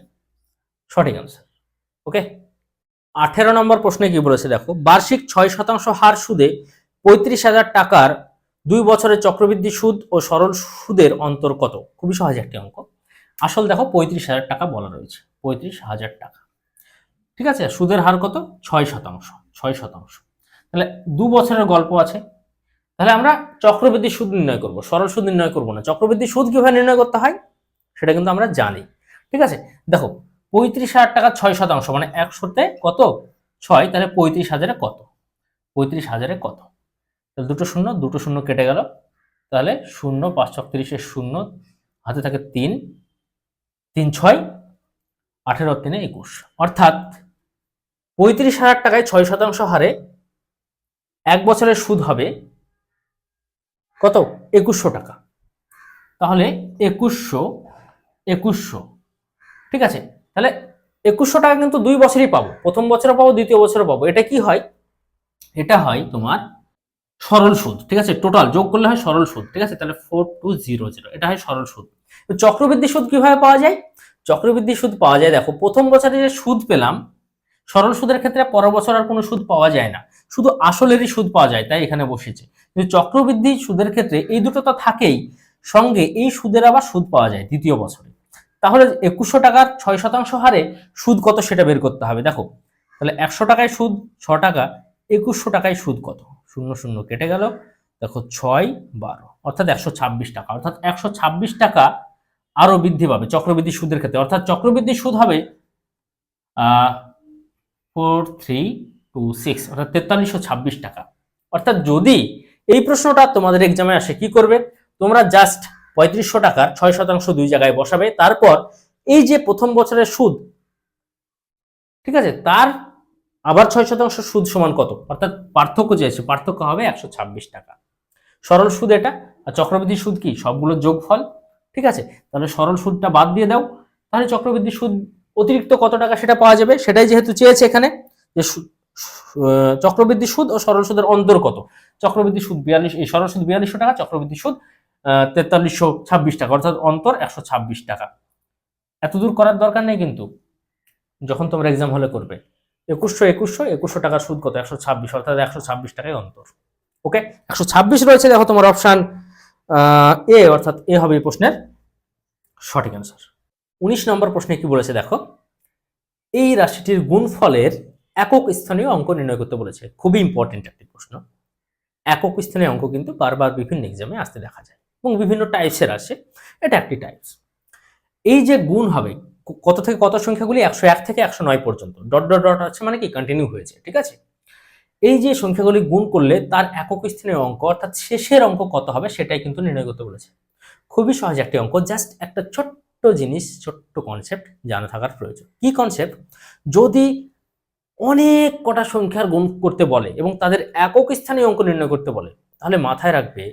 সঠিক অ্যান্সার। ওকে, 18 নম্বর প্রশ্নে কি বলেছে দেখো, বার্ষিক 6% হার সুদে 35,000 টাকার 2 বছরের চক্রবৃদ্ধি সুদ ও সরল সুদের অন্তর কত? খুবই সহজ একটি অঙ্ক। আসল দেখো 35,000 টাকা বলা রয়েছে, 35,000 টাকা। ঠিক আছে, সুদের হার কত? 6%, 6%। তাহলে 2 বছরের গল্প আছে, তাহলে আমরা চক্রবৃদ্ধি সুদ নির্ণয় করব, সরল সুদ নির্ণয় করব না। চক্রবৃদ্ধি সুদ কিভাবে নির্ণয় করতে হয় সেটা কিন্তু আমরা জানি। ঠিক আছে, দেখো 35,000 টাকা 6%, মানে 100তে কত? 6, তাহলে 35,000-এ কত? 35,000-এ কত? তাহলে দুটো শূন্য কেটে গেল, তাহলে 0, 5 ছক 30-এর 0, হাতে থাকে 3, 3 6, 18, 3 21, অর্থাৎ 35,000 টাকায় 6% হারে 1 বছরের সুদ হবে কত? 2100 টাকা। তাহলে 2100, ঠিক আছে। তাহলে 2100 টাকা কিন্তু 2 বছরই পাবো, প্রথম বছরও পাবো, দ্বিতীয় বছরও পাবো। এটা কি হয়? এটা হয় তোমার সরল সুদ, ঠিক আছে। টোটাল যোগ করলে হয় সরল সুদ, ঠিক আছে। তাহলে 4200, এটা হয় সরল সুদ। চক্রবৃদ্ধি সুদ কিভাবে পাওয়া যায়? চক্রবৃদ্ধি সুদ পাওয়া যায়, দেখো প্রথম বছরে যে সুদ পেলাম, সরল সুদের ক্ষেত্রে পরের বছর আর কোনো সুদ পাওয়া যায় না, শুধু আসলেরই সুদ পাওয়া যায়, তাই এখানে বসেছে। কিন্তু চক্রবৃদ্ধি সুদের ক্ষেত্রে এই দুটো তো থাকেই, সঙ্গে এই সুদের আবার সুদ পাওয়া যায় দ্বিতীয় বছরে। তাহলে 2100 টাকার 6% হারে সুদ কত সেটা বের করতে হবে। দেখো তাহলে 100 টাকায় সুদ 6 টাকা, 2100 টাকায় সুদ কত? শূন্য শূন্য কেটে গেল, দেখো 6 12, অর্থাৎ 126 টাকা। অর্থাৎ 126 টাকা আরো বৃদ্ধি পাবে চক্রবৃদ্ধি সুদের ক্ষেত্রে, অর্থাৎ চক্রবৃদ্ধি সুদ হবে 4326, অর্থাৎ 4326 টাকা। অর্থাৎ যদি এই প্রশ্নটা তোমাদের এক্সামে আসে, কি করবে তোমরা? জাস্ট 3500 টাকার 6% দুই জায়গায় বসাবে, তারপর এই যে প্রথম বছরের সুদ, ঠিক আছে, তার আবার 6% সুদ সমান কত, অর্থাৎ পার্থক্য যে আছে, পার্থক্য হবে 126 টাকা। সরল সুদ এটা, আর চক্রবৃদ্ধি সুদ কি? সবগুলো যোগফল, ঠিক আছে। তাহলে সরল সুদটা বাদ দিয়ে দাও, তাহলে চক্রবৃদ্ধি সুদ অতিরিক্ত কত টাকা সেটা পাওয়া যাবে। সেটাই যেহেতু চেয়েছে এখানে, যে চক্রবৃদ্ধি সুদ ও সরল সুদের অন্তর কত। চক্রবৃদ্ধি সুদ 42, এই সরল সুদ 4200 টাকা, চক্রবৃদ্ধি সুদ 4326 টাকা, অর্থাৎ অন্তর 126 টাকা। এত দূর করার দরকার নেই কিন্তু, যখন তোমরা এক্সাম হলে করবে। 2100 টাকার সুদ কত? 126, অর্থাৎ 126 টাকায় অন্তর। ওকে, 126 রয়েছে, দেখো তোমার অপশন এ, অর্থাৎ এ হবে এই প্রশ্নের সঠিক অ্যান্সার। 19 নম্বর প্রশ্নে কি বলেছে দেখো, এই রাশিটির গুণফলের একক স্থানীয় অঙ্ক নির্ণয় করতে বলেছে। খুবই ইম্পর্টেন্ট একটি প্রশ্ন। একক স্থানীয় অঙ্ক কিন্তু বারবার বিভিন্ন এক্সামে আসতে দেখা যায় এবং বিভিন্ন টাইপসের আসে, এটা একটি টাইপস। এই যে গুণ হবে কত থেকে কত সংখ্যাগুলি, 101 থেকে 109 পর্যন্ত, ডট ডট ডট আছে মানে কি কন্টিনিউ হয়েছে, ঠিক আছে। এই যে সংখ্যাগুলি গুণ করলে তার একক স্থানীয় অঙ্ক, অর্থাৎ শেষের অঙ্ক কত হবে সেটাই কিন্তু নির্ণয় করতে বলেছে। খুবই সহজ একটি অঙ্ক, জাস্ট একটা ছোট্ট জিনিস, ছোট্ট কনসেপ্ট জানা থাকার প্রয়োজন। কি কনসেপ্ট? যদি অনেক কটা সংখ্যার গুণ করতে বলে এবং তাদের একক স্থানীয় অঙ্ক নির্ণয় করতে বলে, তাহলে মাথায় রাখবে,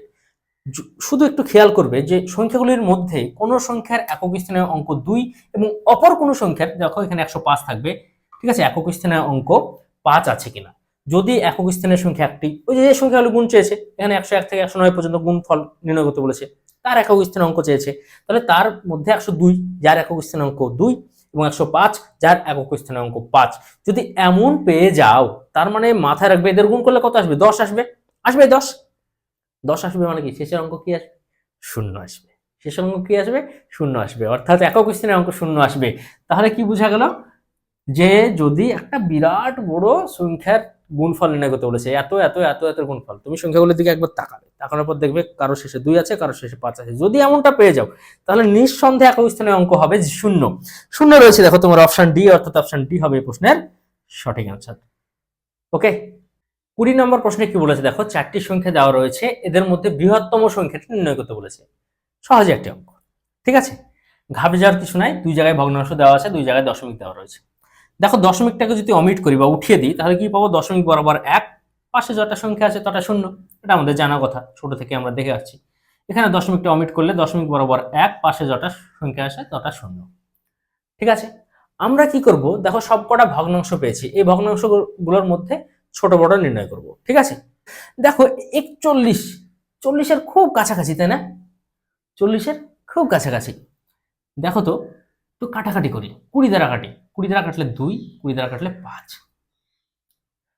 শুধু একটু খেয়াল করবে যে সংখ্যাগুলির মধ্যে কোন সংখ্যার একক স্থানীয় অঙ্ক 2 এবং অপর কোন সংখ্যার, দেখো এখানে 105 থাকবে, ঠিক আছে, একক স্থানীয় অঙ্ক 5 আছে কিনা। যদি একক স্থানীয় সংখ্যা একটি, ওই যে সংখ্যাগুলো গুণ চেয়েছে, এখানে 101 থেকে 109 পর্যন্ত গুণফল নির্ণয় করতে বলেছে, তার একক স্থানীয় অঙ্ক চেয়েছে, তাহলে তার মধ্যে 102 যার একক স্থানীয় অঙ্ক 2 এবং 105 যার একক স্থানীয় অঙ্ক 5 যদি এমন পেয়ে যাও, তার মানে মাথায় রাখবে এদের গুণ করলে কত আসবে? 10 আসবে। আসবে 10, 10 আসবে মানে কি শেষের অঙ্ক কি আসবে? শূন্য আসবে। শেষের অঙ্ক কি আসবে? শূন্য আসবে, অর্থাৎ একক স্থানীয় অঙ্ক শূন্য আসবে। তাহলে কি বোঝা গেল? যে যদি একটা বিরাট বড় সংখ্যার গুণফল নির্ণয় করতে বলেছে, এত এত এত এত গুণফল, তুমি সংখ্যাগুলোর দিকে একবার তাকাবে, তাকানোর পর দেখবে কারো শেষে 2 আছে, কারো শেষে 5 আছে। যদি এমনটা পেয়ে যাও, তাহলে নিঃসন্দেহে একক স্থানীয় অঙ্ক হবে শূন্য। শূন্য রয়েছে, দেখো তোমার অপশন ডি, অর্থাৎ অপশন ডি হবে এই প্রশ্নের সঠিক অ্যান্সার। ওকে, 20 নম্বর প্রশ্নে কি বলেছে দেখো, 4টি সংখ্যা দেওয়া রয়েছে, এদের মধ্যে বৃহত্তম সংখ্যাটি নির্ণয় করতে বলেছে। সহজে একটি অঙ্ক, ঠিক আছে, ঘাবড়ে যাওয়ার কিছু নাই। দুই জায়গায় ভগ্নাংশ দেওয়া আছে, দুই জায়গায় দশমিক দেওয়া রয়েছে। দেখো দশমিকটাকে যদি অমিট করি বা উঠিয়ে দিই, তাহলে কি পাবো? দশমিক বরাবর 1, পাশে যটা সংখ্যা আছে তটা শূন্য, এটা আমাদের জানা কথা, ছোট থেকে আমরা দেখে আসছি। এখানে দশমিকটা অমিট করলে দশমিক বরাবর 1, পাশে যটা সংখ্যা আসে তটা শূন্য, ঠিক আছে। আমরা কি করব? দেখো সবকটা ভগ্নাংশ পেয়েছি, এই ভগ্নাংশগুলোর মধ্যে ছোট বড় নির্ণয় করব, ঠিক আছে। দেখো 41, 40-এর খুব কাছাকাছি, তাই না? 40-এর খুব কাছাকাছি। দেখো তো একটু কাটাকাটি করি, 20 দ্বারা কাটি, 20 দ্বারা কাটলে 2, 20 দ্বারা কাটলে 5।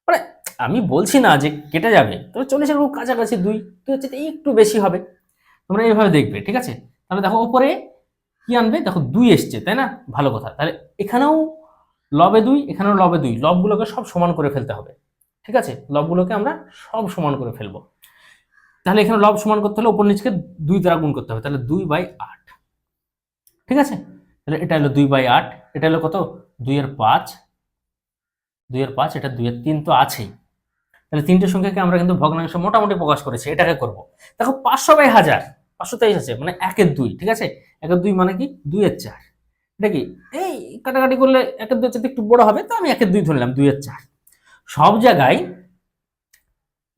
মানে আমি বলছি না যে কেটে যাবে, তবে 40-এর খুব কাছাকাছি 2, তো হচ্ছে একটু বেশি হবে। তোমরা এইভাবে দেখবে, ঠিক আছে। তাহলে দেখো উপরে কি আনবে? দেখো 2 এসছে, তাই না? ভালো কথা। তাহলে এখানেও লবে 2, এখানেও লবে 2, লবগুলোকে সব সমান করে ফেলতে হবে, ঠিক আছে। লবগুলোকে আমরা সব সমান করে ফেলবো। তাহলে এখানে লব সমান করতে হলে উপর নিচকে 2 দ্বারা গুণ করতে হবে, তাহলে 2/8, ঠিক আছে। তাহলে এটা হলো 2/8, এটা হলো কত? 2/5, 2/5, এটা 2/3 তো আছেই। তাহলে তিনটে সংখ্যাকে আমরা কিন্তু ভগ্নাংশ মোটামুটি প্রকাশ করেছি, এটাকে করব। দেখো 500/1000, 523 আছে, মানে 1/2, ঠিক আছে। 1/2 মানে কি? 2/4। এটা কি এই কাটাকাটি করলে 1/2 চেয়ে একটু বড় হবে, তো আমি 1/2 ধরলাম, 2/4। সব জায়গায়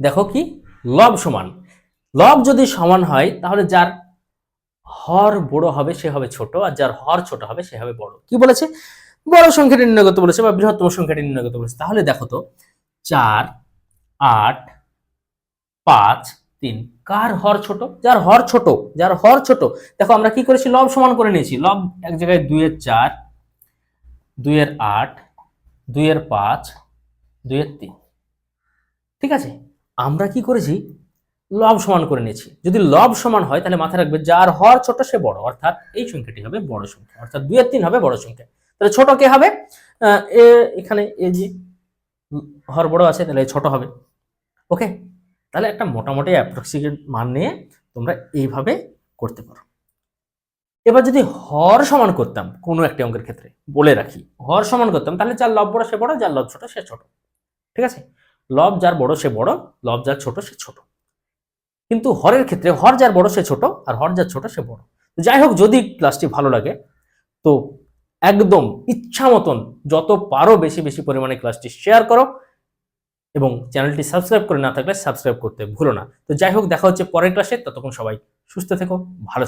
দেখো কি লব সমান, লব যদি সমান হয় তাহলে যার হর বড় হবে সে হবে ছোট, আর যার হর ছোট হবে সে হবে বড়। কি বলেছে? বড় সংখ্যাটি নির্ণয় করতে বলেছে বা বৃহত্তম সংখ্যাটি নির্ণয় করতে বলেছে। তাহলে দেখো তো 4, 8, 5, 3 কার হর ছোট? যার হর ছোট। যার হর ছোট, দেখো আমরা কি করেছি, লব সমান করে নিয়েছি। লব এক জায়গায় 2 এর 4, 2 এর 8, 2 এর 5, 2 এর 3। ঠিক আছে, আমরা কি করেছি, লব সমান করে নিয়েছি। যদি লব সমান হয় তাহলে মাথায় রাখবে যার হর ছোট সে বড়, অর্থাৎ এই সংখ্যাটি হবে বড় সংখ্যা, অর্থাৎ 2 এর 3 হবে বড় সংখ্যা। তাহলে ছোট কে হবে? এখানে এই যে হর বড় আছে তাহলে ছোট হবে। ওকে, তাহলে একটা মোটামুটি অ্যাপ্রক্সিমেট মান নিয়ে তোমরা এইভাবে করতে পারো। এবার যদি হর সমান করতাম কোনো একটা অঙ্কের ক্ষেত্রে, বলে রাখি হর সমান করতাম, তাহলে যার লব বড় সে বড়, যার লব ছোট সে ছোট। ঠিক আছে, লব যার বড় সে বড়, লব যার ছোট সে ছোট। কিন্তু হরের ক্ষেত্রে হর যার বড় সে ছোট, আর হর যার ছোট সে বড়। যাই হোক, যদি ক্লাসটি ভালো লাগে তো একদম ইচ্ছা মতন যত পারো বেশি বেশি পরিমাণে ক্লাসটি শেয়ার করো, এবং চ্যানেলটি সাবস্ক্রাইব করে না থাকলে সাবস্ক্রাইব করতে ভুলো না। তো যাই হোক, দেখা হচ্ছে পরের ক্লাসে। ততক্ষণ সবাই সুস্থ থেকো, ভালো